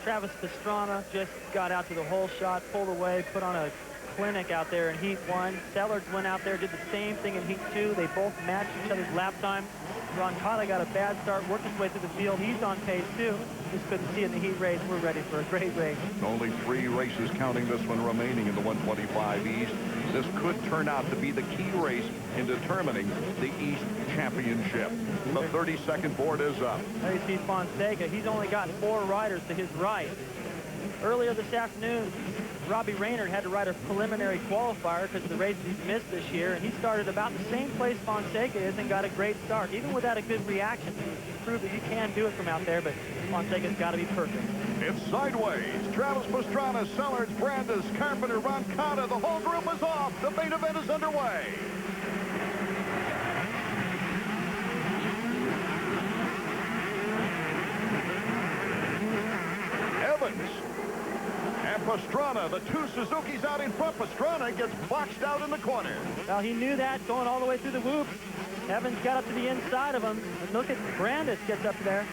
Travis Pastrana just got out to the hole shot, pulled away, put on a clinic out there in heat 1. Sellards went out there, did the same thing in heat 2. They both matched each other's lap time. Roncada got a bad start, worked his way through the field. He's on pace too. Just couldn't see it in the heat race. We're ready for a great race. Only 3 races counting this one remaining in the 125 East. This could turn out to be the key race in determining the East Championship. The 32nd board is up. There you see Fonseca. He's only got 4 riders to his right. Earlier this afternoon, Robbie Raynard had to ride a preliminary qualifier because of the races he's missed this year, and he started about the same place Fonseca is and got a great start. Even without a good reaction, he proved that you can do it from out there, but Fonseca's got to be perfect. It's sideways. Travis Pastrana, Sellards, Brandes, Carpenter, Roncada. The whole group is off. The main event is underway. Evans and Pastrana, the 2 Suzukis out in front. Pastrana gets boxed out in the corner. Well, he knew that going all the way through the whoops. Evans got up to the inside of him. And look at Brandes gets up there.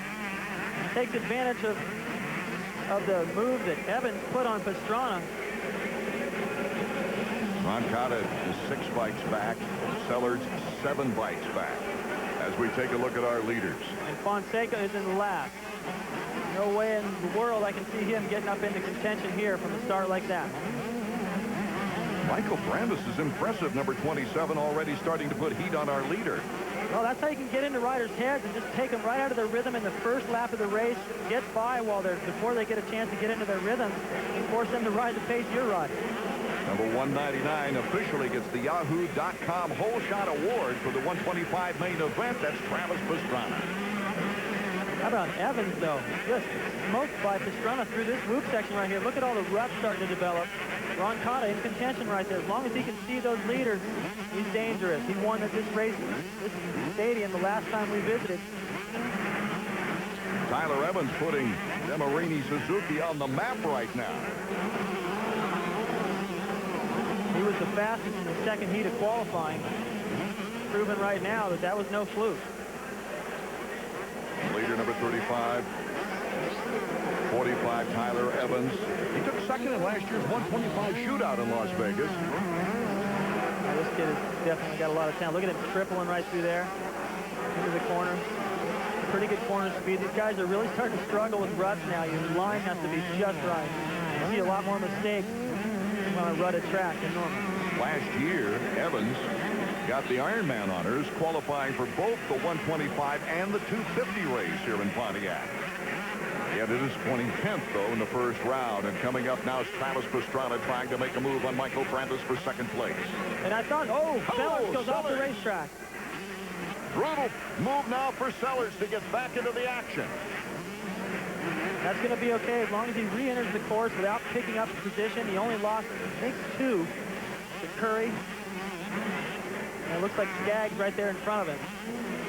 Takes advantage of the move that Evans put on Pastrana. Roncada is 6 bikes back. Sellards 7 bikes back. As we take a look at our leaders. And Fonseca is in last. No way in the world I can see him getting up into contention here from a start like that. Michael Brandes is impressive. Number 27 already starting to put heat on our leader. Well, that's how you can get into riders' heads and just take them right out of their rhythm in the first lap of the race. Get by before they get a chance to get into their rhythm and force them to ride the pace you're riding. Number 199 officially gets the Yahoo.com Hole Shot Award for the 125 main event. That's Travis Pastrana. How about Evans, though? Just smoked by Pastrana through this whoop section right here. Look at all the ruts starting to develop. Roncada in contention right there. As long as he can see those leaders, he's dangerous. He won at this race, this stadium, the last time we visited. Tyler Evans putting Demarini Suzuki on the map right now. He was the fastest in the second heat of qualifying. Proven right now that that was no fluke. Leader number 35. 45, Tyler Evans. He took second in last year's 125 shootout in Las Vegas. Now, this kid has definitely got a lot of talent. Look at him tripling right through there into the corner. Pretty good corner speed. These guys are really starting to struggle with ruts now. Your line has to be just right. You see a lot more mistakes on a rutted track than normal. Last year, Evans got the Ironman honors, qualifying for both the 125 and the 250 race here in Pontiac. He had a disappointing 10th, though, in the first round. And coming up now is Travis Pastrana trying to make a move on Michael Brandes for second place. And I thought, Sellards goes off the racetrack. Brutal move now for Sellards to get back into the action. That's going to be okay as long as he re-enters the course without picking up the position. He only lost, I think, 2 to Curry. And it looks like Skaggs right there in front of him.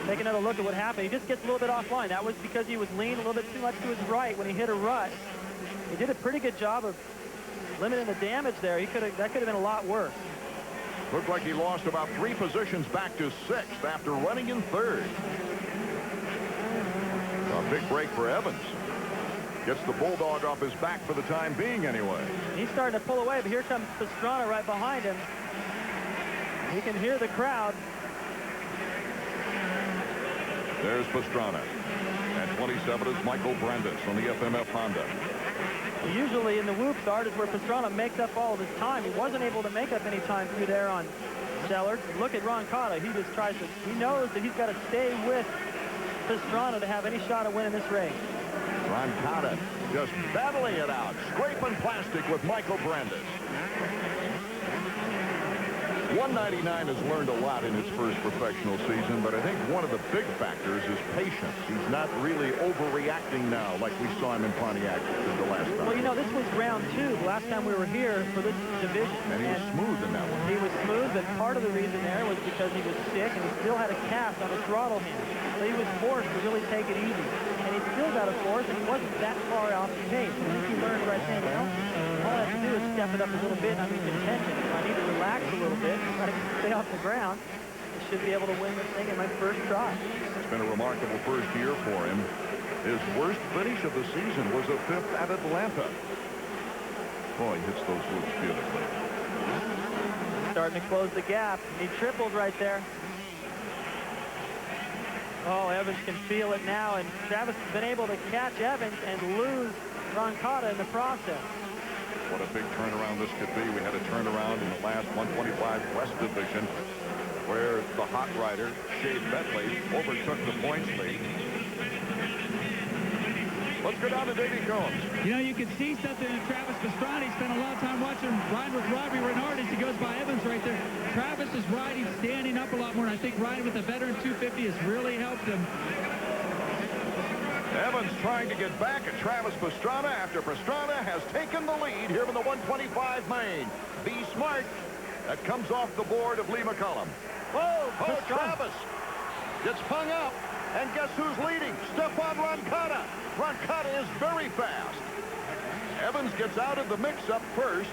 Take another look at what happened. He just gets a little bit offline. That was because he was leaning a little bit too much to his right when he hit a rut. He did a pretty good job of limiting the damage there. That could have been a lot worse. Looked like he lost about 3 positions back to 6th after running in 3rd. A big break for Evans. Gets the Bulldog off his back for the time being anyway. He's starting to pull away, but here comes Pastrana right behind him. He can hear the crowd. There's Pastrana. At 27 is Michael Brandes on the FMF Honda. Usually in the whoop start is where Pastrana makes up all of his time. He wasn't able to make up any time through there on Sellards. Look at Roncada. He just tries to, he knows that he's got to stay with Pastrana to have any shot at winning this race. Roncada just battling it out, scraping plastic with Michael Brandes. 199 has learned a lot in his first professional season, but I think one of the big factors is patience. He's not really overreacting now like we saw him in Pontiac the last time. Well, you know, this was round 2 the last time we were here for this division. And he was smooth in that one. He was smooth, but part of the reason there was because he was sick and he still had a cast on his throttle hand. So he was forced to really take it easy. And he still got a force, and he wasn't that far off the pace. I think he learned right then, you know, all I have to do is step it up a little bit, and I'm in contention. If I need to relax a little bit, try to stay off the ground, I should be able to win this thing in my first try. It's been a remarkable first year for him. His worst finish of the season was a 5th at Atlanta. Boy, he hits those loops beautifully. Starting to close the gap. He tripled right there. Oh, Evans can feel it now, and Travis has been able to catch Evans and lose Roncada in the process. What a big turnaround this could be. We had a turnaround in the last 125 West Division where the hot rider, Shea Bentley, overtook the points lead. Let's go down to Davey Combs. You know, you can see something in Travis Pastrana. He spent a lot of time watching riding with Robbie Renard as he goes by Evans right there. Travis is riding, standing up a lot more, and I think riding with the veteran 250 has really helped him. Evans trying to get back at Travis Pastrana after Pastrana has taken the lead here in the 125 main. Be smart. That comes off the board of Lee McCullum. Whoa, oh, Travis gets hung up. And guess who's leading? Stefan Roncada. Roncada is very fast. Evans gets out of the mix-up first.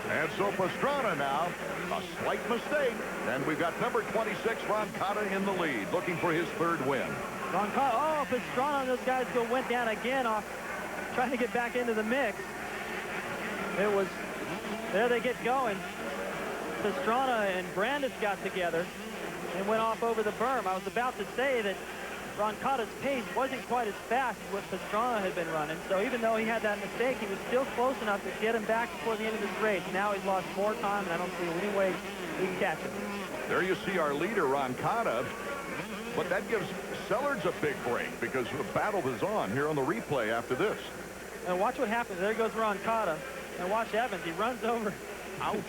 And so Pastrana now, a slight mistake. And we've got number 26, Roncada, in the lead, looking for his 3rd win. Roncada, oh, Pastrana and those guys went down again off trying to get back into the mix. It was, there they get going. Pastrana and Brandis got together and went off over the berm. I was about to say that Roncada's pace wasn't quite as fast as what Pastrana had been running. So even though he had that mistake, he was still close enough to get him back before the end of this race. Now he's lost more time, and I don't see any way he can catch him. There you see our leader, Roncada. But that gives Sellards a big break because the battle is on here on the replay after this. And watch what happens. There goes Roncada. And watch Evans. He runs over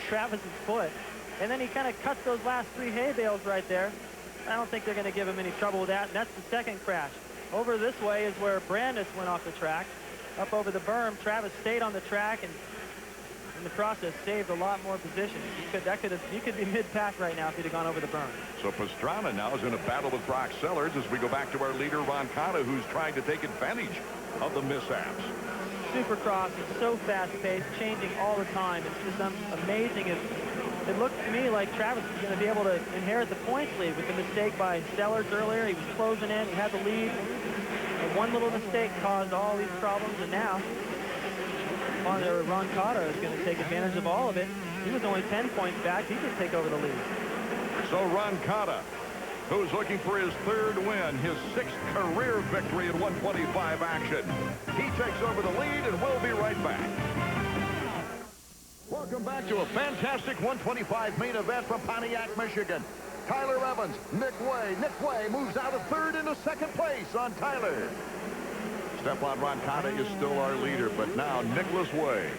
Travis's foot. And then he kind of cuts those last 3 hay bales right there. I don't think they're going to give him any trouble with that. And that's the 2nd crash. Over this way is where Brandis went off the track. Up over the berm, Travis stayed on the track and in the process saved a lot more position. He could be mid-pack right now if he'd have gone over the berm. So Pastrana now is in a battle with Brock Sellards as we go back to our leader, Roncada, who's trying to take advantage of the mishaps. Supercross is so fast-paced, changing all the time. It's just amazing. It looked to me like Travis was going to be able to inherit the points lead with the mistake by Sellards earlier. He was closing in. He had the lead. And one little mistake caused all these problems, and now Roncada is going to take advantage of all of it. He was only 10 points back. He could take over the lead. So Roncada, who's looking for his 3rd win, his 6th career victory in 125 action. He takes over the lead, and we'll be right back. Welcome back to a fantastic 125 main event from Pontiac, Michigan. Tyler Evans, Nick Way. Nick Way moves out of 3rd into 2nd place on Tyler. Stefan Roncada is still our leader, but now Nicholas Way,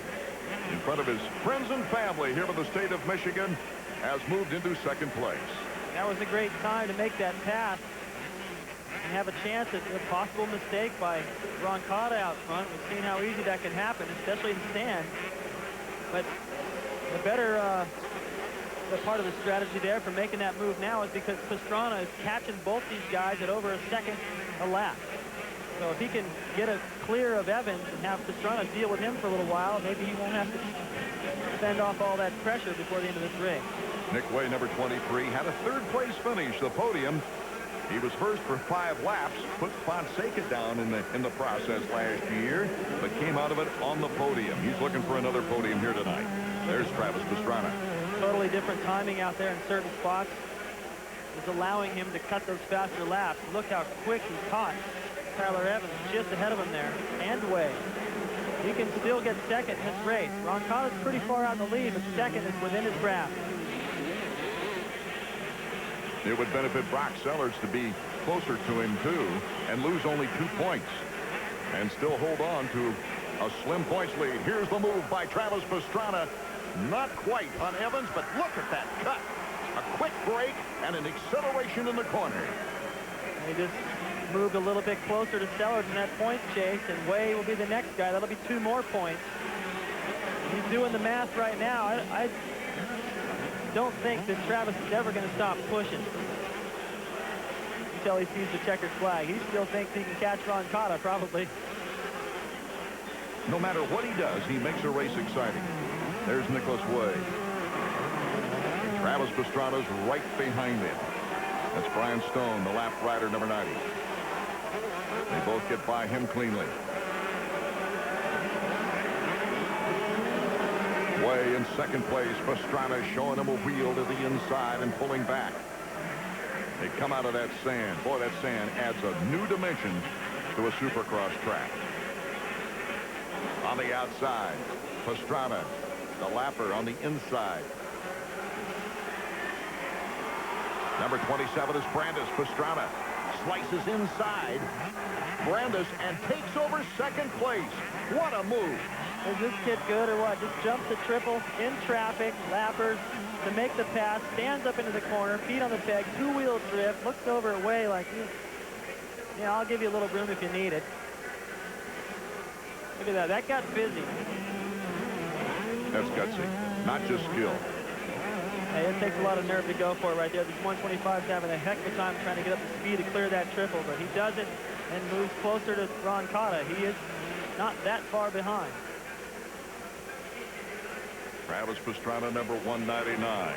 in front of his friends and family here in the state of Michigan, has moved into 2nd place. That was a great time to make that pass and have a chance at a possible mistake by Roncada out front. We've seen how easy that can happen, especially in the stand. But the better the part of the strategy there for making that move now is because Pastrana is catching both these guys at over a 2nd a lap. So if he can get a clear of Evans and have Pastrana deal with him for a little while, maybe he won't have to fend off all that pressure before the end of this race. Nick Way, number 23, had a 3rd place finish, the podium. He was first for 5 laps, put Fonseca down in the process last year, but came out of it on the podium. He's looking for another podium here tonight. There's Travis Pastrana. Totally different timing out there in certain spots. Is allowing him to cut those faster laps. Look how quick he caught Tyler Evans just ahead of him there, and Way. He can still get 2nd in this race. Roncada's pretty far out in the lead, but 2nd is within his grasp. It would benefit Brock Sellards to be closer to him, too, and lose only 2 points and still hold on to a slim points lead. Here's the move by Travis Pastrana. Not quite on Evans, but look at that cut. A quick break and an acceleration in the corner. He just moved a little bit closer to Sellers in that points chase, and Way will be the next guy. That'll be 2 more points. He's doing the math right now. I don't think that Travis is ever going to stop pushing until he sees the checkered flag. He still thinks he can catch Ron Cotta, probably. No matter what he does, he makes a race exciting. There's Nicholas Way. Travis Pastrana's right behind him. That's Brian Stone, the lap rider, number 90. They both get by him cleanly. Way in second place. Pastrana showing him a wheel to the inside and pulling back. They come out of that sand. Boy, that sand adds a new dimension to a Supercross track. On the outside, Pastrana, the lapper on the inside. Number 27 is Brandis. Pastrana slices inside. Brandis and takes over second place. What a move. Is this kid good or what? Just jumps the triple in traffic, lappers to make the pass, stands up into the corner, feet on the peg, 2-wheel drift, looks over at Way like, yeah, I'll give you a little room if you need it. Look at that. That got busy. That's gutsy, not just skill. Hey, it takes a lot of nerve to go for it right there. These 125s having a heck of a time trying to get up to speed to clear that triple, but he does it and moves closer to Ron Cotta. He is not that far behind. Travis Pastrana, number 199.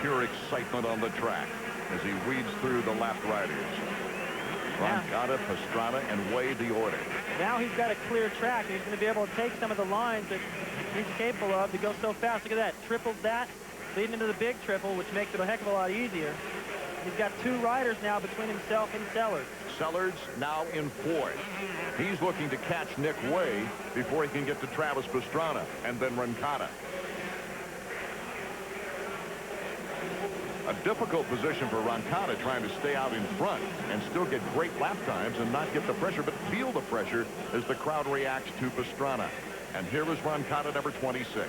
Pure excitement on the track as he weeds through the lap riders. Ron Cotta, Pastrana, and Way the order. Now he's got a clear track, and he's going to be able to take some of the lines that he's capable of to go so fast. Look at that. Tripled that, leading into the big triple, which makes it a heck of a lot easier. He's got 2 riders now between himself and Sellers. Sellers now in 4th. He's looking to catch Nick Way before he can get to Travis Pastrana and then Ron Cotta. A difficult position for Ron Cotta, trying to stay out in front and still get great lap times and not get the pressure, but feel the pressure as the crowd reacts to Pastrana. And here is Ron Cotta, number 26.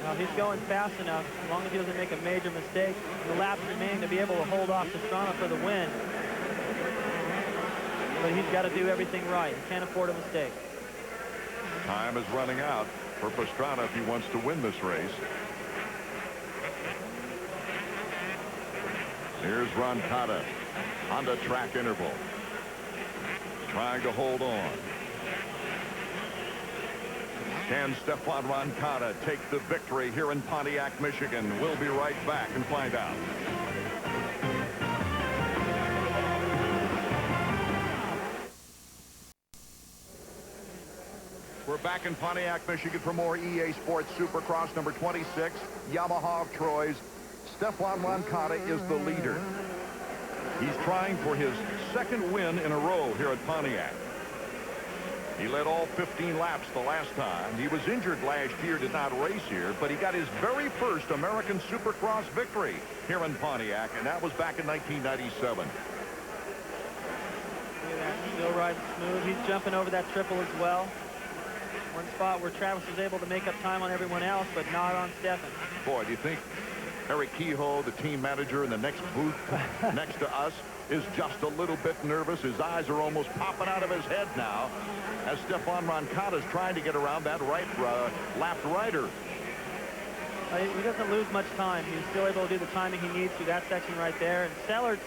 Now he's going fast enough, as long as he doesn't make a major mistake. The laps remain to be able to hold off Pastrana for the win. But he's got to do everything right. He can't afford a mistake. Time is running out for Pastrana if he wants to win this race. Here's Ron Cotta on the track interval, trying to hold on. Can Stephon Ron Cotta take the victory here in Pontiac, Michigan? We'll be right back and find out. We're back in Pontiac, Michigan for more EA Sports Supercross. Number 26, Yamaha of Troy's Stephon Ron Cotta is the leader. He's trying for his 2nd win in a row here at Pontiac. He led all 15 laps the last time. He was injured last year, did not race here, but he got his very first American Supercross victory here in Pontiac, and that was back in 1997. Look at that, still riding smooth. He's jumping over that triple as well. One spot where Travis was able to make up time on everyone else, but not on Stephan. Boy, do you think Eric Kehoe, the team manager in the next booth next to us, is just a little bit nervous? His eyes are almost popping out of his head now as Stephon Ron Cotta is trying to get around that lapped rider. He doesn't lose much time. He's still able to do the timing he needs through that section right there. And Sellers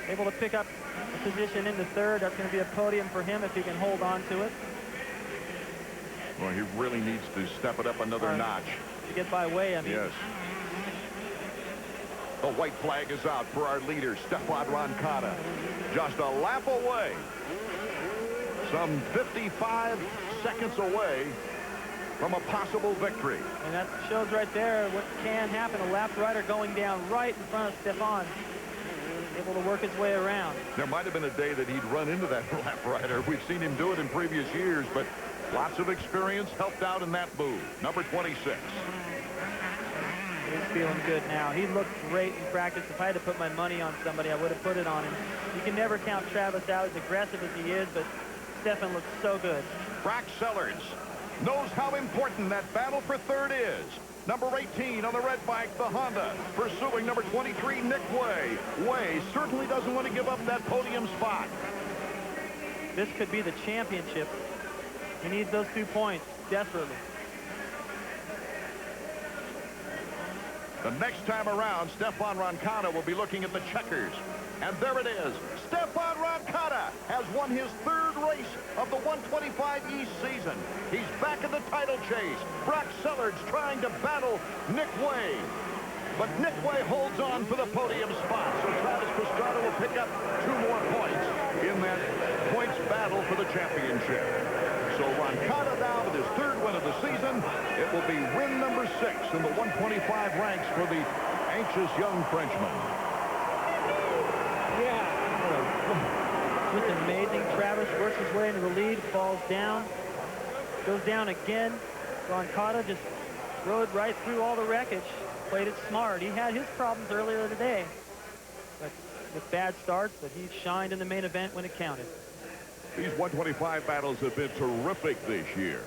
able to pick up a position in the 3rd. That's going to be a podium for him if he can hold on to it. Well, he really needs to step it up another notch. To get by Way, I mean. Yes. The white flag is out for our leader, Stephon Ron Cotta. Just a lap away. Some 55 seconds away from a possible victory. And that shows right there what can happen. A lap rider going down right in front of Stephon, able to work his way around. There might have been a day that he'd run into that lap rider. We've seen him do it in previous years, but lots of experience helped out in that move. Number 26. He's feeling good now. He looked great in practice. If I had to put my money on somebody, I would have put it on him. You can never count Travis out, as aggressive as he is, but Stephan looks so good. Brock Sellers knows how important that battle for third is. Number 18 on the red bike, the Honda, pursuing number 23, Nick Way. Way certainly doesn't want to give up that podium spot. This could be the championship. He needs those 2 points desperately. The next time around, Stefan Roncada will be looking at the checkers. And there it is. Stefan Roncada has won his 3rd race of the 125 East season. He's back in the title chase. Brock Sellards trying to battle Nick Way. But Nick Way holds on for the podium spot. So Travis Pastrana will pick up 2 more points in that points battle for the championship. So Roncada now with his 3rd win of the season. It will be win number 6 in the 125 ranks for the anxious young Frenchman. Just amazing. Travis works his way into the lead, falls down, goes down again. Roncada just rode right through all the wreckage, played it smart. He had his problems earlier today, but with bad starts, but he shined in the main event when it counted. These 125 battles have been terrific this year.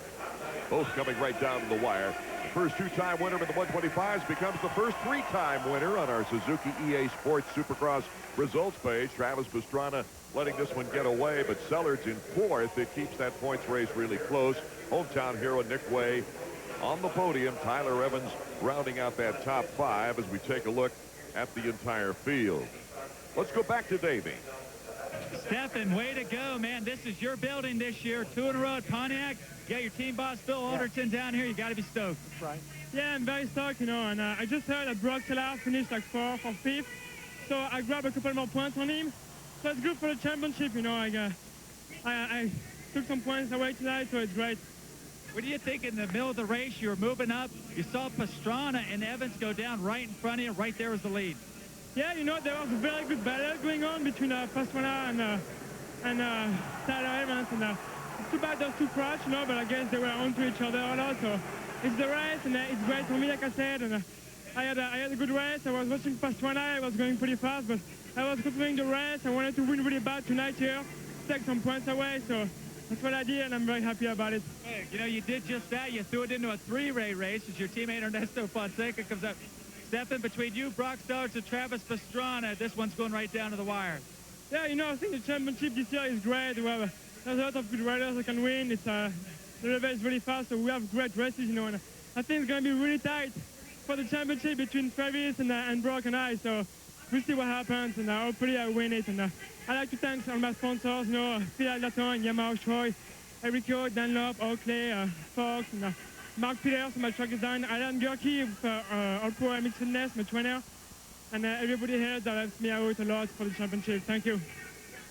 Both coming right down to the wire. The first 2-time winner in the 125s becomes the first 3-time winner on our Suzuki EA Sports Supercross results page. Travis Pastrana letting this one get away, but Sellards in 4th. It keeps that points race really close. Hometown hero Nick Way on the podium. Tyler Evans rounding out that top 5 as we take a look at the entire field. Let's go back to Davey. Stefan, way to go, man. This is your building this year. 2 in a row at Pontiac. You got your team boss, Phil Alderton, down here. You got to be stoked. That's right. Yeah, I'm very stoked, you know, and I just heard that Brock Sellards finished like 4th or 5th. So I grabbed a couple more points on him. So it's good for the championship, you know. I took some points away tonight, so it's great. What do you think in the middle of the race? You were moving up. You saw Pastrana and Evans go down right in front of you. Right there was the lead. Yeah, you know, there was a very good battle going on between Pastrana and Tyler Evans. And it's too bad those 2 crashed, you know, but I guess they were onto each other a lot. So it's the race, and it's great for me, like I said. And I had a good race. I was watching Pastrana. I was going pretty fast, but I was controlling the race. I wanted to win really bad tonight here, take some points away. So that's what I did, and I'm very happy about it. Hey, you know, you did just that. You threw it into a 3-way race as your teammate Ernesto Fonseca comes up. Stefan, between you, Brock Sellards, and Travis Pastrana, this one's going right down to the wire. Yeah, you know, I think the championship this year is great. There's a lot of good riders that can win. The level is really fast, so we have great races, you know, and I think it's going to be really tight for the championship between Ferry and Brock and I. So we'll see what happens, and hopefully I win it. And I'd like to thank all my sponsors, you know, Phil Alderton, Yamaha Troy, Enrico, Dunlop, Oakley, Fox, and Mark Peters, my track design, Alan Gerke, All-Pro Emig Fitness, my trainer, and everybody here that helps me out a lot for the championship. Thank you.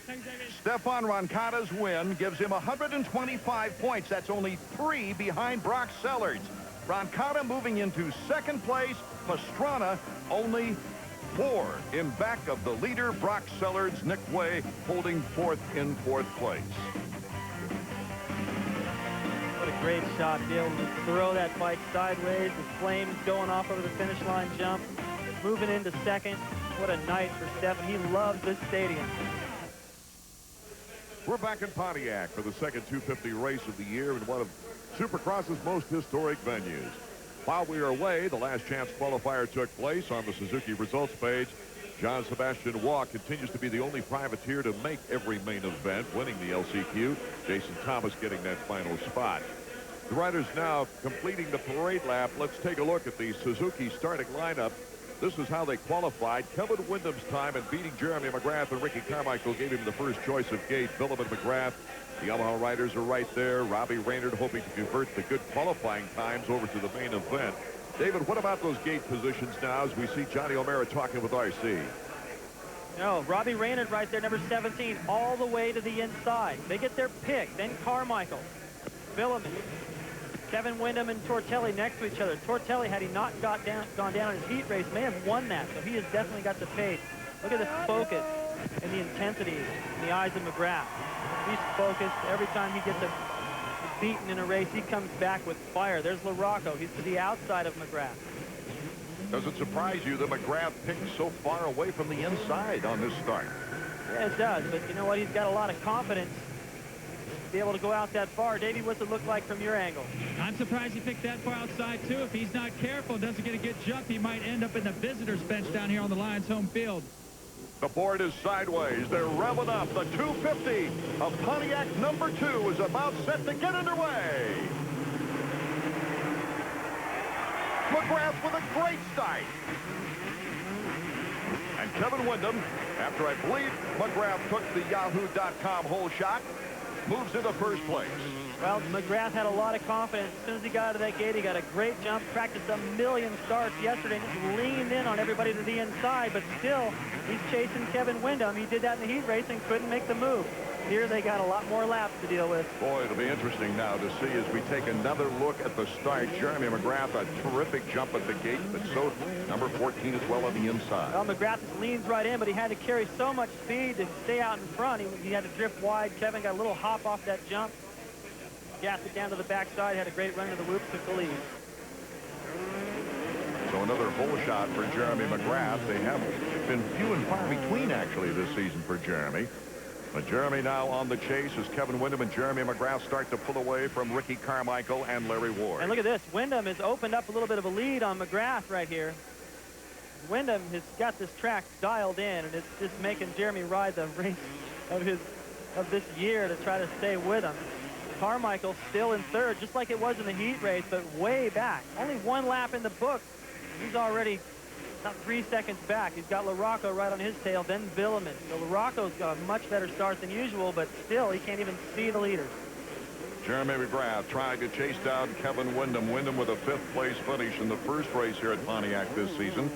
Thanks, David. Stefan Roncada's win gives him 125 points. That's only 3 behind Brock Sellards. Roncada moving into 2nd place. Pastrana only 4 in back of the leader, Brock Sellards. Nick Way holding 4th in 4th place. What a great shot, be able to throw that bike sideways, the flames going off over the finish line jump, moving into 2nd. What a night for Stefan. He loves this stadium. We're back in Pontiac for the second 250 race of the year in one of Supercross's most historic venues. While we are away, the last chance qualifier took place on the Suzuki results page. John Sebastian Waugh continues to be the only privateer to make every main event, winning the LCQ. Jason Thomas getting that final spot. The riders now completing the parade lap. Let's take a look at the Suzuki starting lineup. This is how they qualified. Kevin Windham's time in beating Jeremy McGrath and Ricky Carmichael gave him the first choice of gate. Vuillemin and McGrath. The Yamaha riders are right there. Robbie Raynard hoping to convert the good qualifying times over to the main event. David, what about those gate positions now as we see Johnny O'Mara talking with RC? No, Robbie Raynard right there, number 17, all the way to the inside. They get their pick. Then Carmichael, Vuillemin, Kevin Windham, and Tortelli next to each other. Tortelli, had he not gone down in his heat race, may have won that. So he has definitely got the pace. Look at the focus and the intensity in the eyes of McGrath. He's focused. Every time he gets beaten in a race, he comes back with fire. There's LaRocco. He's to the outside of McGrath. Does it surprise you that McGrath picked so far away from the inside on this start? Yeah, it does. But you know what? He's got a lot of confidence. to be able to go out that far. Davey, what's it look like from your angle? I'm surprised he picked that far outside, too. If he's not careful, doesn't get a good jump, he might end up in the visitors' bench down here on the Lions' home field. The board is sideways. They're revving up. The 250 of Pontiac number 2 is about set to get underway. McGrath with a great start. And Kevin Windham, after I believe McGrath took the Yahoo.com hole shot, moves into first place. Well, McGrath had a lot of confidence. As soon as he got out of that gate, he got a great jump, practiced a million starts yesterday, and just leaned in on everybody to the inside, but still, he's chasing Kevin Windham. He did that in the heat race and couldn't make the move. Here they got a lot more laps to deal with. Boy, it'll be interesting now to see as we take another look at the start. Jeremy McGrath, a terrific jump at the gate, but so number 14 as well on the inside. Well, McGrath just leans right in, but he had to carry so much speed to stay out in front. He had to drift wide. Kevin got a little hop off that jump. Gassed it down to the backside, had a great run to the whoop, took the lead. So another hole shot for Jeremy McGrath. They have been few and far between, actually, this season for Jeremy. But Jeremy now on the chase as Kevin Windham and Jeremy McGrath start to pull away from Ricky Carmichael and Larry Ward. And look at this. Windham has opened up a little bit of a lead on McGrath right here. Windham has got this track dialed in, and it's just making Jeremy ride the race of this year to try to stay with him. Carmichael still in third, just like it was in the heat race, but way back. Only one lap in the book. He's already about 3 seconds back. He's got LaRocco right on his tail, then Vuillemin. So LaRocco's got a much better start than usual, but still, he can't even see the leaders. Jeremy McGrath trying to chase down Kevin Windham. Windham with a 5th place finish in the first race here at Pontiac this season,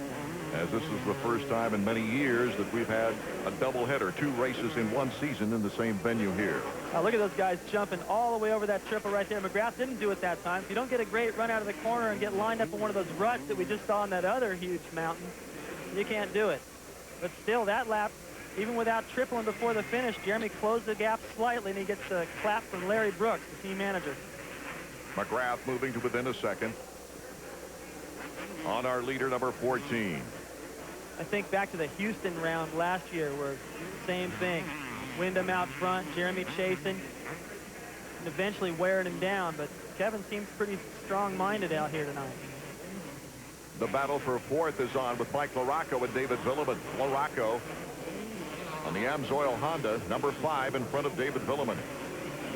as this is the first time in many years that we've had a doubleheader, 2 races in one season in the same venue here. Now look at those guys jumping all the way over that triple right there. McGrath didn't do it that time. If you don't get a great run out of the corner and get lined up in one of those ruts that we just saw on that other huge mountain, you can't do it. But still, that lap, even without tripling before the finish, Jeremy closed the gap slightly, and he gets a clap from Larry Brooks, the team manager. McGrath moving to within a second on our leader, number 14. I think back to the Houston round last year where same thing. Windham out front, Jeremy chasing, and eventually wearing him down. But Kevin seems pretty strong-minded out here tonight. The battle for 4th is on with Mike LaRocco and David Vuillemin. LaRocco on the Amsoil Honda, number 5 in front of David Vuillemin.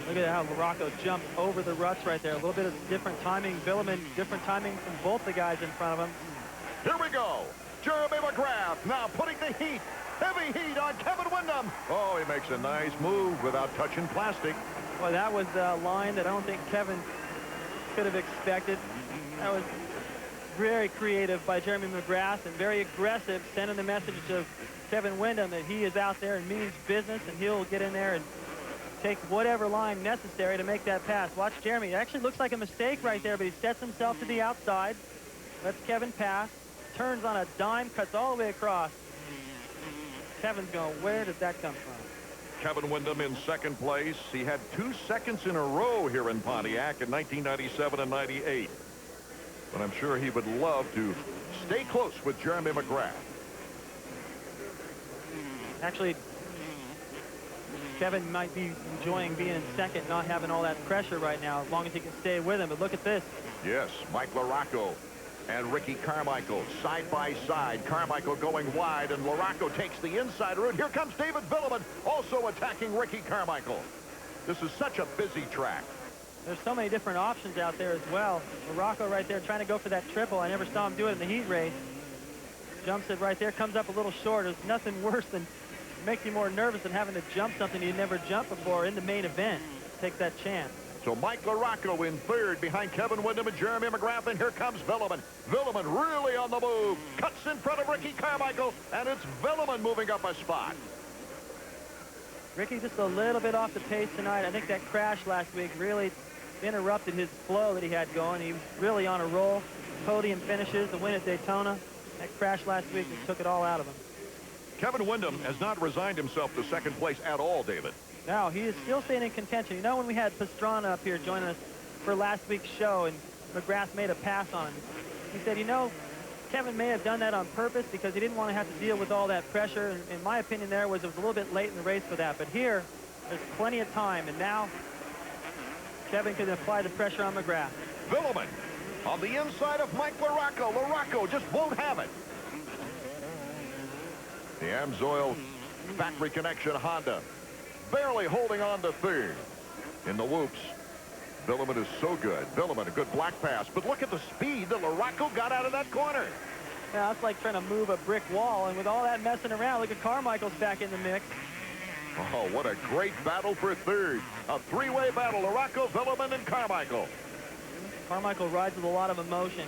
Look at how LaRocco jumped over the ruts right there. A little bit of different timing. Vuillemin, different timing from both the guys in front of him. Here we go. Jeremy McGrath now putting the heat, heavy heat on Kevin Windham. Oh, he makes a nice move without touching plastic. Well, that was a line that I don't think Kevin could have expected. That was very creative by Jeremy McGrath and very aggressive, sending the message to Kevin Windham that he is out there and means business, and he'll get in there and take whatever line necessary to make that pass. Watch Jeremy. It actually looks like a mistake right there, but he sets himself to the outside, lets Kevin pass, turns on a dime, cuts all the way across. Kevin's going, where did that come from? Kevin Windham in 2nd place. He had 2 seconds in a row here in Pontiac in 1997 and 98. But I'm sure he would love to stay close with Jeremy McGrath. Actually, Kevin might be enjoying being in 2nd, not having all that pressure right now, as long as he can stay with him. But look at this. Yes, Mike LaRocco and Ricky Carmichael side by side. Carmichael going wide, and LaRocco takes the inside route. Here comes David Vuillemin, also attacking Ricky Carmichael. This is such a busy track. There's so many different options out there as well. LaRocco right there trying to go for that triple. I never saw him do it in the heat race. Jumps it right there, comes up a little short. There's nothing worse than makes you more nervous than having to jump something you never jumped before in the main event. Take that chance. So Mike LaRocco in 3rd behind Kevin Windham and Jeremy McGrath, and here comes Vuillemin. Vuillemin really on the move, cuts in front of Ricky Carmichael, and it's Vuillemin moving up a spot. Ricky just a little bit off the pace tonight. I think that crash last week really interrupted his flow that he had going. He was really on a roll. Podium finishes, the win at Daytona. That crash last week just took it all out of him. Kevin Windham has not resigned himself to 2nd place at all, David. No, he is still staying in contention. You know, when we had Pastrana up here joining us for last week's show and McGrath made a pass on him, he said, you know, Kevin may have done that on purpose because he didn't want to have to deal with all that pressure. And in my opinion, it was a little bit late in the race for that. But here, there's plenty of time. And now Kevin can apply the pressure on McGrath. Vuillemin on the inside of Mike LaRocco. LaRocco just won't have it. The Amsoil factory connection Honda barely holding on to third. In the whoops, Vuillemin is so good. Vuillemin, a good black pass. But look at the speed that LaRocco got out of that corner. Yeah, that's like trying to move a brick wall. And with all that messing around, look at Carmichael's back in the mix. Oh, what a great battle for third. A three-way battle, LaRocco, Vuillemin, and Carmichael. Carmichael rides with a lot of emotion.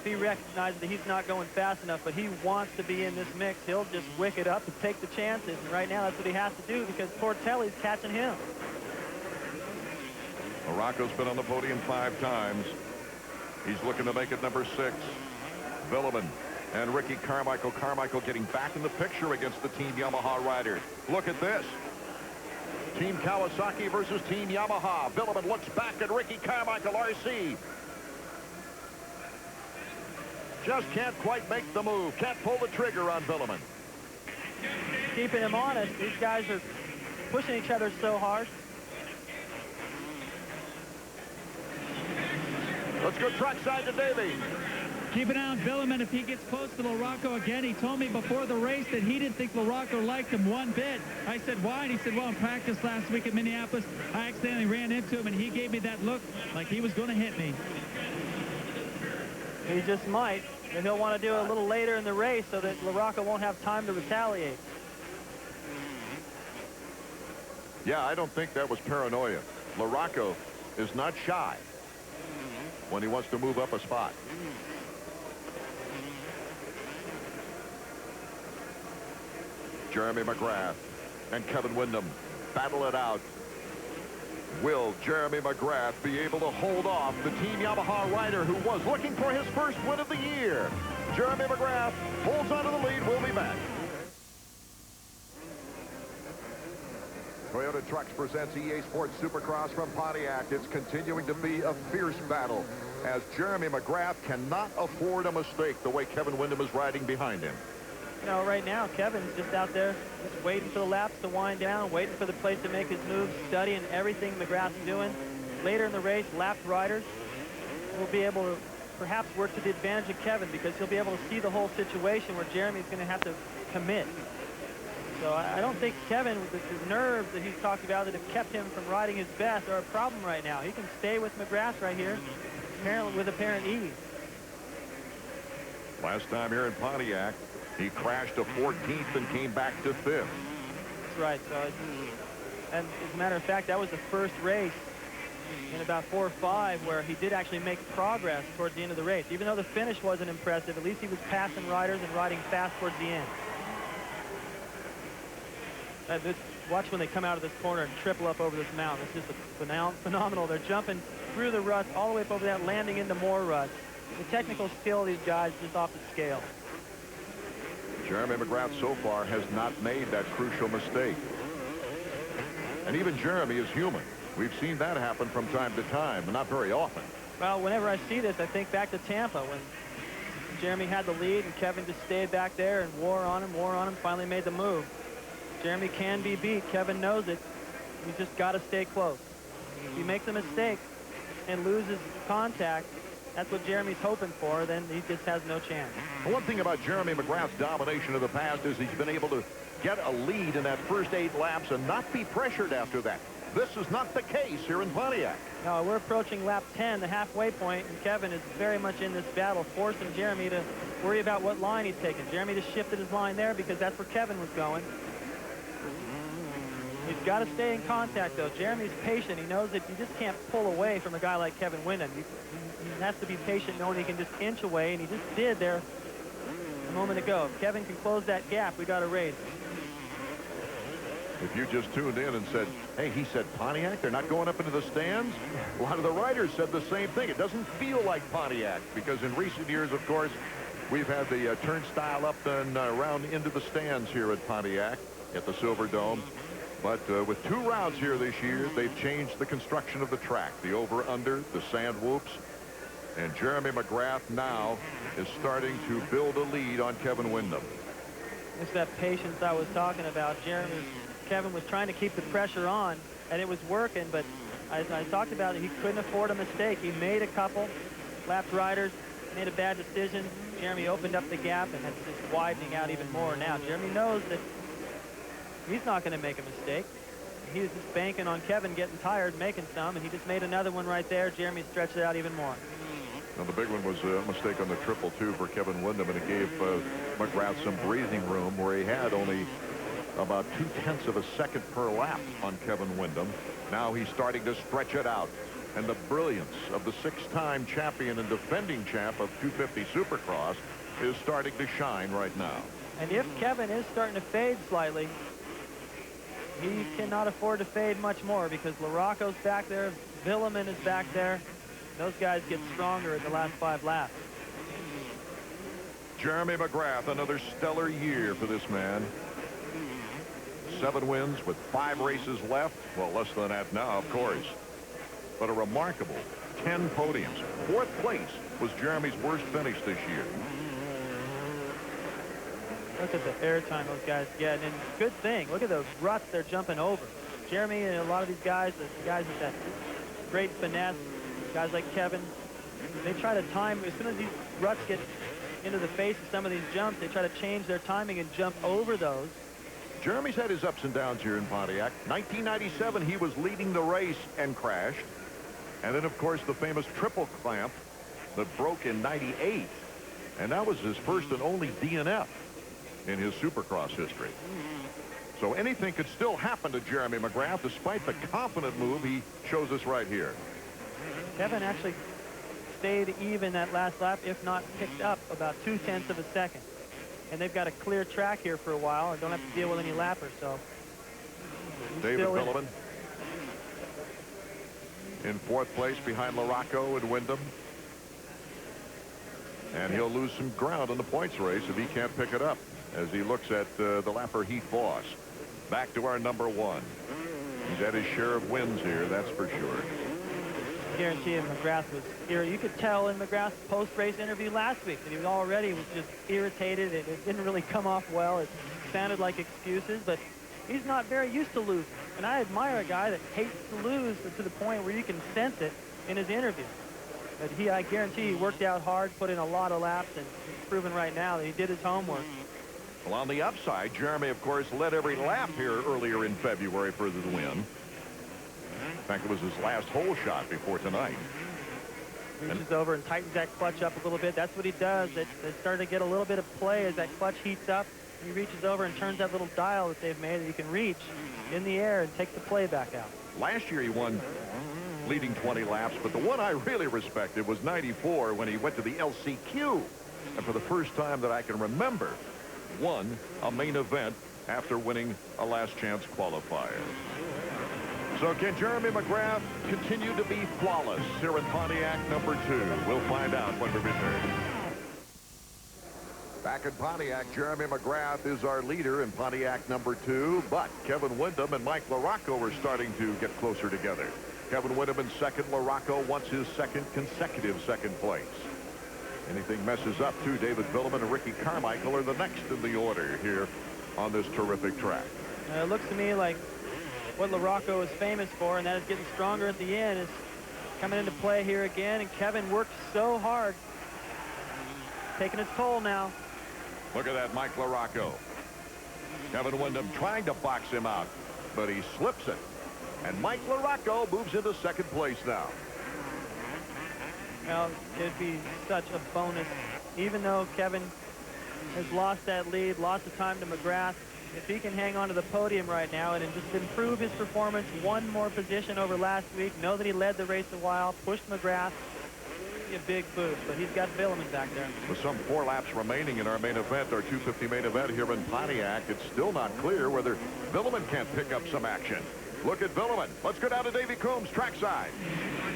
He recognizes that he's not going fast enough, but he wants to be in this mix. He'll just wick it up and take the chances. And right now, that's what he has to do because Tortelli's catching him. LaRocco's been on the podium 5 times. He's looking to make it number 6. Vuillemin and Ricky Carmichael. Carmichael getting back in the picture against the Team Yamaha rider. Look at this. Team Kawasaki versus Team Yamaha. Vuillemin looks back at Ricky Carmichael, RC. Just can't quite make the move. Can't pull the trigger on Vuillemin. Keeping him honest. These guys are pushing each other so hard. Let's go trackside to Davey. Keep an eye on Vuillemin if he gets close to LaRocco again. He told me before the race that he didn't think LaRocco liked him one bit. I said, why? And he said, well, in practice last week at Minneapolis, I accidentally ran into him, and he gave me that look like he was going to hit me. He just might. And he'll want to do it a little later in the race so that LaRocco won't have time to retaliate. Yeah, I don't think that was paranoia. LaRocco is not shy when he wants to move up a spot. Jeremy McGrath and Kevin Windham battle it out. Will Jeremy McGrath be able to hold off the Team Yamaha rider who was looking for his first win of the year? Jeremy McGrath holds on to the lead. We'll be back. Toyota Trucks presents EA Sports Supercross from Pontiac. It's continuing to be a fierce battle as Jeremy McGrath cannot afford a mistake the way Kevin Windham is riding behind him. You know, right now, Kevin's just out there just waiting for the laps to wind down, waiting for the place to make his moves, studying everything McGrath's doing. Later in the race, lapped riders will be able to perhaps work to the advantage of Kevin because he'll be able to see the whole situation where Jeremy's going to have to commit. So I don't think Kevin, with the nerves that he's talked about that have kept him from riding his best, are a problem right now. He can stay with McGrath right here, apparently with apparent ease. Last time here in Pontiac, he crashed to 14th and came back to 5th. That's right. So, and as a matter of fact, that was the first race in about 4 or 5 where he did actually make progress towards the end of the race. Even though the finish wasn't impressive, at least he was passing riders and riding fast towards the end. Watch when they come out of this corner and triple up over this mountain. It's just phenomenal. They're jumping through the ruts all the way up over that, landing into more ruts. The technical skill of these guys is just off the scale. Jeremy McGrath so far has not made that crucial mistake. And even Jeremy is human. We've seen that happen from time to time, but not very often. Well, whenever I see this, I think back to Tampa when Jeremy had the lead and Kevin just stayed back there and wore on him, finally made the move. Jeremy can be beat. Kevin knows it. He's just got to stay close. If he makes a mistake and loses contact, that's what Jeremy's hoping for, then he just has no chance. One thing about Jeremy McGrath's domination of the past is he's been able to get a lead in that first 8 laps and not be pressured after that. This is not the case here in Pontiac. No, we're approaching lap 10, the halfway point, and Kevin is very much in this battle, forcing Jeremy to worry about what line he's taking. Jeremy just shifted his line there because that's where Kevin was going. He's got to stay in contact, though. Jeremy's patient. He knows that you just can't pull away from a guy like Kevin Windham. He has to be patient, knowing he can just inch away, and he just did there a moment ago. If Kevin can close that gap, we got a race. If you just tuned in and said, hey, he said Pontiac, they're not going up into the stands? A lot of the riders said the same thing. It doesn't feel like Pontiac because in recent years, of course, we've had the turnstile up and around into the stands here at Pontiac at the Silverdome. But with 2 rounds here this year, they've changed the construction of the track, the over-under, the sand whoops. And Jeremy McGrath now is starting to build a lead on Kevin Windham. It's that patience I was talking about. Kevin was trying to keep the pressure on, and it was working, but I talked about it. He couldn't afford a mistake. He made a couple. Lapped riders, made a bad decision. Jeremy opened up the gap, and it's just widening out even more now. Jeremy knows that he's not going to make a mistake. He's just banking on Kevin getting tired, making some, and he just made another one right there. Jeremy stretched it out even more. Now, the big one was a mistake on the triple two for Kevin Windham, and it gave McGrath some breathing room where he had only about 0.2 of a second per lap on Kevin Windham. Now he's starting to stretch it out. And the brilliance of the 6-time champion and defending champ of 250 Supercross is starting to shine right now. And if Kevin is starting to fade slightly, he cannot afford to fade much more because LaRocco's back there, Vuillemin is back there. Those guys get stronger in the last 5 laps. Jeremy McGrath, another stellar year for this man. 7 wins with 5 races left. Well, less than that now, of course. But a remarkable 10 podiums. 4th place was Jeremy's worst finish this year. Look at the airtime those guys get, and good thing. Look at those ruts they're jumping over. Jeremy and a lot of these guys, the guys with that great finesse, guys like Kevin, they try to time, as soon as these ruts get into the face of some of these jumps, they try to change their timing and jump over those. Jeremy's had his ups and downs here in Pontiac. 1997, he was leading the race and crashed. And then, of course, the famous triple clamp that broke in 98. And that was his first and only DNF in his Supercross history. So anything could still happen to Jeremy McGrath despite the confident move he shows us right here. Kevin actually stayed even that last lap, if not picked up about 0.2 of a second. And they've got a clear track here for a while and don't have to deal with any lappers. So David Vuillemin in 4th place behind LaRocco and Windham. And he'll lose some ground in the points race if he can't pick it up as he looks at the lapper Heath Voss. Back to our number 1. He's had his share of wins here, that's for sure. I guarantee you McGrath was here. You could tell in McGrath's post-race interview last week that he was already just irritated. It didn't really come off well. It sounded like excuses, but he's not very used to losing. And I admire a guy that hates to lose to the point where you can sense it in his interview. But I guarantee he worked out hard, put in a lot of laps, and he's proven right now that he did his homework. Well, on the upside, Jeremy, of course, led every lap here earlier in February for the win. In fact, it was his last hole shot before tonight. Reaches over and tightens that clutch up a little bit. That's what he does. They start to get a little bit of play as that clutch heats up. He reaches over and turns that little dial that they've made that you can reach in the air and take the play back out. Last year he won leading 20 laps, but the one I really respected was 94 when he went to the LCQ. And for the first time that I can remember, won a main event after winning a last chance qualifier. So can Jeremy McGrath continue to be flawless here in Pontiac number 2? We'll find out when we return. Back in Pontiac, Jeremy McGrath is our leader in Pontiac number 2, but Kevin Windham and Mike LaRocco are starting to get closer together. Kevin Windham in second, LaRocco wants his second consecutive second place. Anything messes up, too, David Vuillemin and Ricky Carmichael are the next in the order here on this terrific track. It looks to me like what LaRocco is famous for, and that is getting stronger at the end, is coming into play here again. And Kevin worked so hard, taking its toll now. Look at that, Mike LaRocco. Kevin Windham trying to box him out, but he slips it. And Mike LaRocco moves into second place now. Well, it'd be such a bonus, even though Kevin has lost that lead, lost the time to McGrath. If he can hang on to the podium right now and just improve his performance one more position over last week, know that he led the race a while, pushed McGrath, be a big boost, but he's got Vuillemin back there. With some 4 laps remaining in our main event, our 250 main event here in Pontiac, it's still not clear whether Vuillemin can't pick up some action. Look at Vuillemin. Let's go down to Davey Coombs trackside.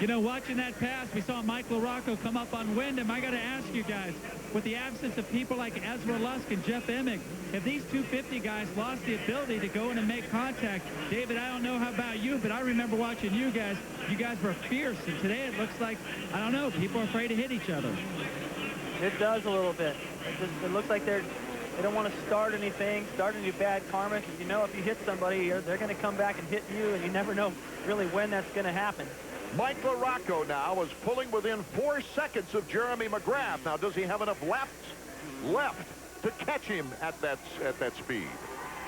You know, watching that pass, we saw Mike LaRocco come up on Windham. I got to ask you guys, with the absence of people like Ezra, Lusk, and Jeff Emig, if these 250 guys lost the ability to go in and make contact, David, I don't know how about you, but I remember watching you guys. You guys were fierce, and today it looks like, I don't know, people are afraid to hit each other. It does a little bit. It looks like they They don't want to start anything, start any bad karma, because you know if you hit somebody, they're going to come back and hit you, and you never know really when that's going to happen. Mike LaRocco now is pulling within 4 seconds of Jeremy McGrath. Now, does he have enough laps left to catch him at that speed?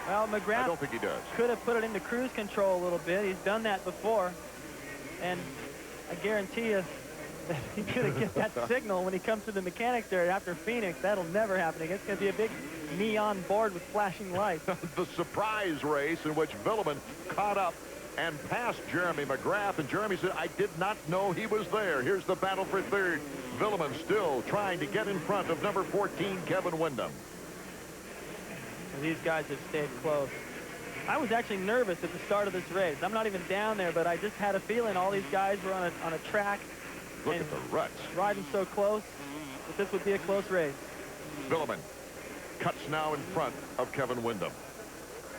Well, McGrath I don't think he does. Could have put it into cruise control a little bit. He's done that before. And I guarantee you that he's going to get that signal when he comes to the mechanics area after Phoenix. That'll never happen again. It's going to be a big neon board with flashing lights. The surprise race in which Vuillemin caught up and passed Jeremy McGrath, and Jeremy said, I did not know he was there. Here's the battle for third. Vuillemin still trying to get in front of number 14, Kevin Windham. These guys have stayed close. I was actually nervous at the start of this race. I'm not even down there, but I just had a feeling all these guys were on a track. Look at the ruts. Riding so close that this would be a close race. Vuillemin cuts now in front of Kevin Windham.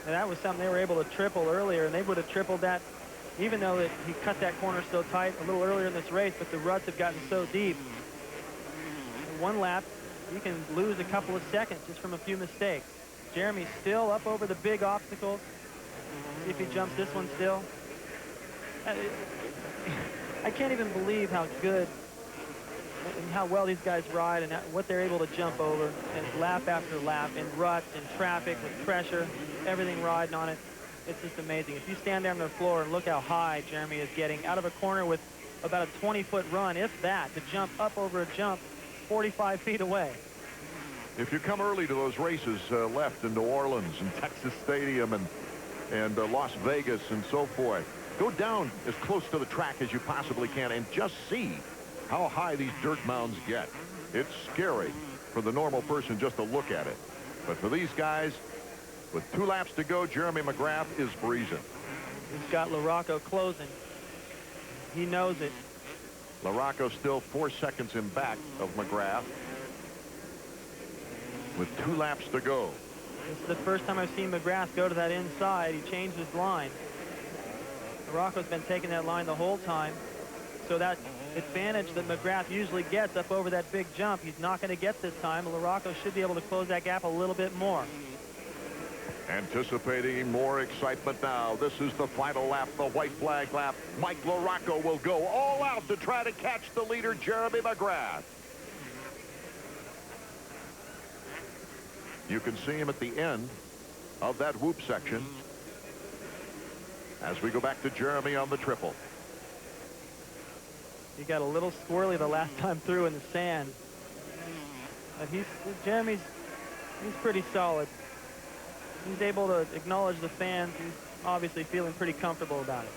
And that was something they were able to triple earlier, and they would have tripled that even though that he cut that corner so tight a little earlier in this race, but the ruts have gotten so deep. In one lap, you can lose a couple of seconds just from a few mistakes. Jeremy's still up over the big obstacles. See if he jumps this one still. I can't even believe how good and how well these guys ride and what they're able to jump over, and lap after lap in ruts, in traffic, with pressure, everything riding on it. It's just amazing. If you stand down on the floor and look how high Jeremy is getting out of a corner with about a 20-foot run, if that, to jump up over a jump 45 feet away. If you come early to those races left in New Orleans and Texas Stadium and Las Vegas and so forth, go down as close to the track as you possibly can and just see how high these dirt mounds get. It's scary for the normal person just to look at it. But for these guys, with 2 laps to go, Jeremy McGrath is breezing. He's got LaRocco closing. He knows it. LaRocco still 4 seconds in back of McGrath with 2 laps to go. This is the first time I've seen McGrath go to that inside. He changed his line. LaRocco's been taking that line the whole time. So that advantage that McGrath usually gets up over that big jump, he's not going to get this time. LaRocco should be able to close that gap a little bit more. Anticipating more excitement now. This is the final lap, the white flag lap. Mike LaRocco will go all out to try to catch the leader, Jeremy McGrath. You can see him at the end of that whoop section as we go back to Jeremy on the triple. He got a little squirrely the last time through in the sand. But Jeremy's pretty solid. He's able to acknowledge the fans. He's obviously feeling pretty comfortable about it.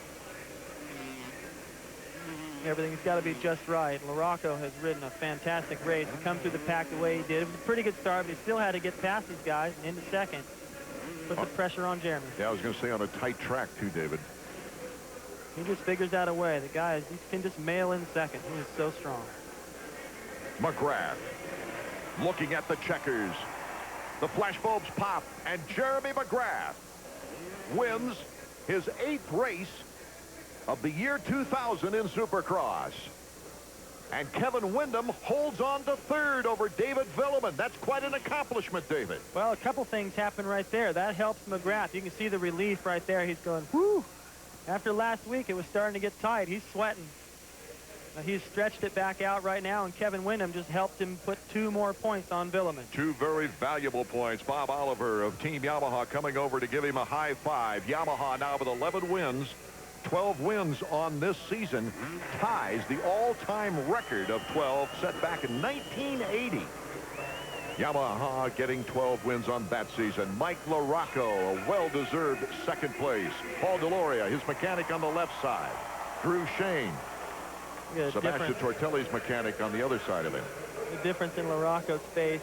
Everything's got to be just right. LaRocco has ridden a fantastic race to come through the pack the way he did. It was a pretty good start, but he still had to get past these guys and into second. Put the pressure on Jeremy. Yeah, I was going to say on a tight track too, David. He just figures out a way. The guys, he can just mail in second. He is so strong. McGrath looking at the checkers. The flashbulbs pop, and Jeremy McGrath wins his 8th race of the year 2000 in Supercross. And Kevin Windham holds on to 3rd over David Vuillemin. That's quite an accomplishment, David. Well, a couple things happen right there. That helps McGrath. You can see the relief right there. He's going, whoo. After last week, it was starting to get tight. He's sweating. He's stretched it back out right now, and Kevin Windham just helped him put 2 more points on Vuillemin. 2 very valuable points. Bob Oliver of Team Yamaha coming over to give him a high five. Yamaha now with 11 wins. 12 wins on this season, ties the all-time record of 12 set back in 1980. Yamaha getting 12 wins on that season. Mike LaRocco, a well-deserved 2nd place. Paul Deloria, his mechanic on the left side. Drew Shane. Sebastien Tortelli's mechanic on the other side of him. The difference in LaRocco's face,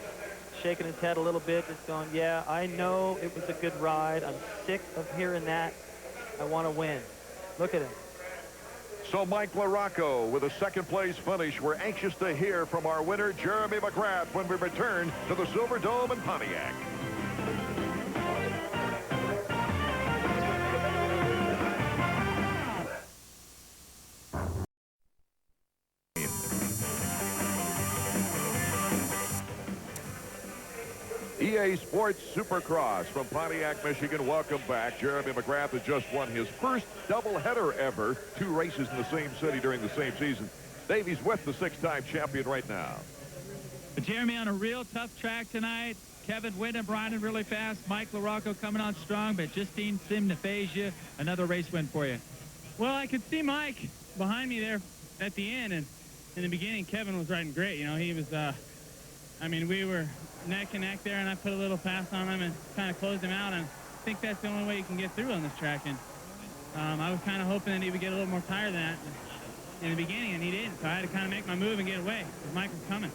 shaking his head a little bit, just going, yeah, I know it was a good ride. I'm sick of hearing that. I want to win. Look at him. So Mike LaRocco with a 2nd place finish. We're anxious to hear from our winner, Jeremy McGrath, when we return to the Silverdome in Pontiac. EA Sports Supercross from Pontiac, Michigan. Welcome back. Jeremy McGrath has just won his first doubleheader ever. 2 races in the same city during the same season. Davies with the 6-time champion right now. Jeremy on a real tough track tonight. Kevin Windham riding really fast. Mike LaRocco coming on strong, but just didn't seem to phase you. Another race win for you. Well, I could see Mike behind me there at the end, and in the beginning, Kevin was riding great. You know, he was, I mean, we were neck and neck there, and I put a little pass on him and kind of closed him out, and I think that's the only way you can get through on this track. And I was kind of hoping that he would get a little more tired than that in the beginning, and he didn't, so I had to kind of make my move and get away because Mike was coming.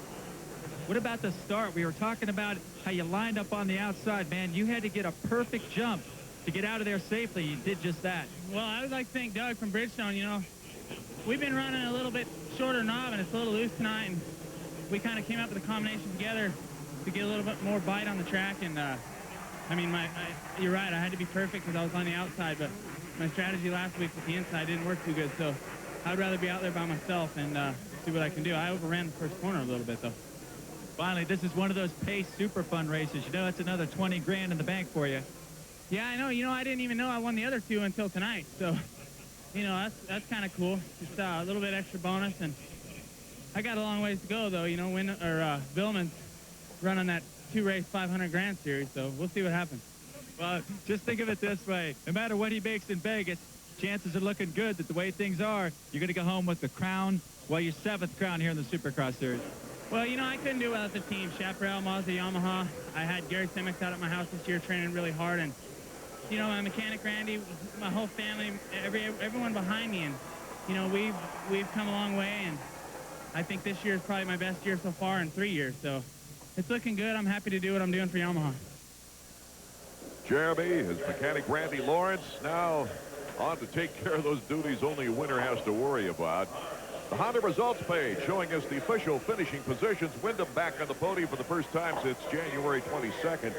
What about the start? We were talking about how you lined up on the outside, man. You had to get a perfect jump to get out of there safely. You did just that. Well, I would like to thank Doug from Bridgestone. You know, we've been running a little bit shorter knob, and it's a little loose tonight, and we kind of came up with a combination together to get a little bit more bite on the track. And, I mean, you're right, I had to be perfect because I was on the outside, but my strategy last week with the inside didn't work too good, so I'd rather be out there by myself and see what I can do. I overran the first corner a little bit, though. Finally, this is one of those pace super fun races. You know, it's another 20 grand in the bank for you. Yeah, I know. You know, I didn't even know I won the other 2 until tonight. So, you know, that's kind of cool. Just a little bit extra bonus. And I got a long ways to go, though. You know, Vuillemin's running that 2-race 500 grand series. So we'll see what happens. Well, just think of it this way. No matter what he makes in Vegas, chances are looking good that the way things are, you're going to go home with the crown, well, your 7th crown here in the Supercross Series. Well, you know, I couldn't do it without the team. Chaparral, Mazda, Yamaha. I had Gary Simics out at my house this year training really hard. And, you know, my mechanic, Randy, my whole family, everyone behind me. And, you know, we've come a long way. And I think this year is probably my best year so far in 3 years. So it's looking good. I'm happy to do what I'm doing for Yamaha. Jeremy, his mechanic, Randy Lawrence, now on to take care of those duties only a winner has to worry about. The Honda results page showing us the official finishing positions. Windham back on the podium for the first time since January 22nd.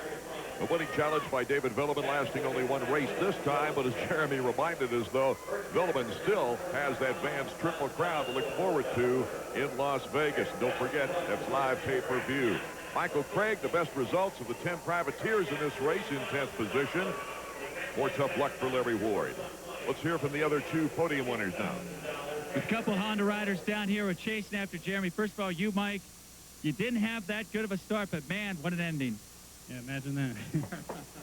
A winning challenge by David Vuillemin, lasting only 1 race this time, but as Jeremy reminded us, though, Vuillemin still has that Vans Triple Crown to look forward to in Las Vegas. Don't forget, that's live pay-per-view. Michael Craig, the best results of the 10 privateers in this race, in 10th position. More tough luck for Larry Ward. Let's hear from the other 2 podium winners now. A couple Honda riders down here are chasing after Jeremy. First of all, you, Mike, you didn't have that good of a start, but, man, what an ending. Yeah, imagine that.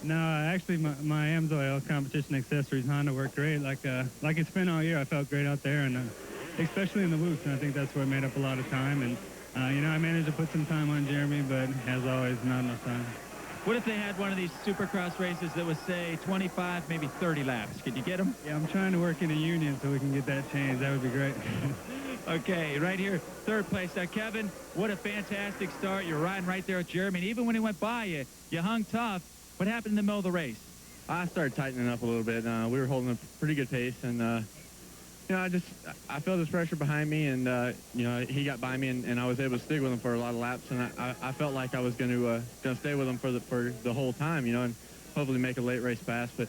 No, actually, my AMSOIL competition accessories Honda worked great. Like it's been all year, I felt great out there, and especially in the loops, and I think that's where I made up a lot of time. And, you know, I managed to put some time on Jeremy, but as always, not enough time. What if they had one of these Supercross races that was, say, 25, maybe 30 laps? Could you get them? Yeah, I'm trying to work in a union so we can get that changed. That would be great. Okay, right here, 3rd place. Now, Kevin, what a fantastic start. You're riding right there with Jeremy. And even when he went by you, you hung tough. What happened in the middle of the race? I started tightening up a little bit. We were holding a pretty good pace, and you know, I felt his pressure behind me, and you know, he got by me, and I was able to stick with him for a lot of laps, and I felt like I was going to stay with him for the whole time, you know, and hopefully make a late race pass. But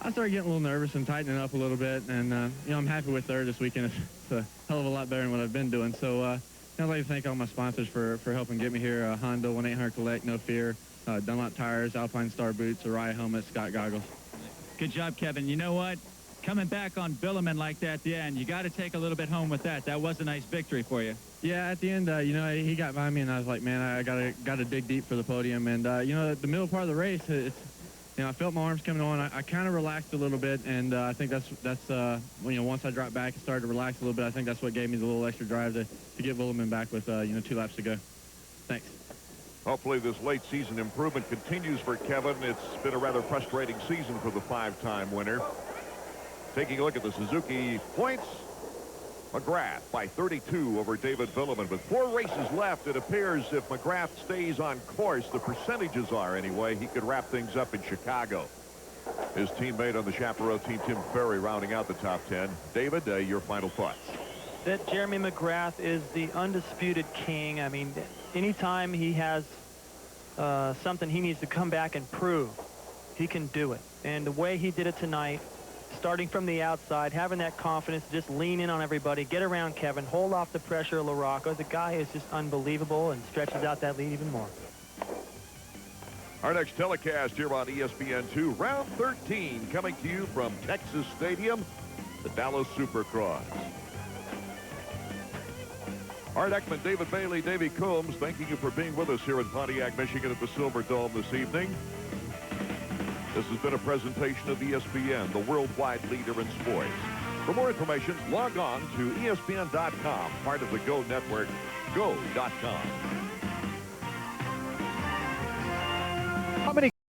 I started getting a little nervous and tightening up a little bit, and you know, I'm happy with 3rd this weekend. It's a hell of a lot better than what I've been doing. So I'd like to thank all my sponsors for helping get me here. Honda, 1-800-COLLECT, No Fear, Dunlop Tires, Alpine Star Boots, Araya Helmet, Scott Goggles. Good job, Kevin. You know what? Coming back on Vuillemin like that at the end, you got to take a little bit home with that. That was a nice victory for you. Yeah, at the end, you know, he got by me, and I was like, man, I got to dig deep for the podium. And you know, the middle part of the race, it's, you know, I felt my arms coming on. I kind of relaxed a little bit, and I think that's you know, once I dropped back and started to relax a little bit, I think that's what gave me the little extra drive to get Vuillemin back with you know, 2 laps to go. Thanks. Hopefully this late season improvement continues for Kevin. It's been a rather frustrating season for the 5-time winner. Taking a look at the Suzuki points, McGrath by 32 over David Vuillemin. With 4 races left, it appears if McGrath stays on course, the percentages are anyway, he could wrap things up in Chicago. His teammate on the Chaparral team, Tim Ferry, rounding out the top 10. David, your final thoughts. That Jeremy McGrath is the undisputed king. I mean, anytime he has something he needs to come back and prove, he can do it. And the way he did it tonight, starting from the outside, having that confidence, just lean in on everybody, get around Kevin, hold off the pressure of LaRocco. The guy is just unbelievable and stretches out that lead even more. Our next telecast here on ESPN2, round 13, coming to you from Texas Stadium, the Dallas Supercross. Art Ekman, David Bailey, Davey Coombs, thanking you for being with us here in Pontiac, Michigan at the Silverdome this evening. This has been a presentation of ESPN, the worldwide leader in sports. For more information, log on to ESPN.com, part of the Go Network, go.com.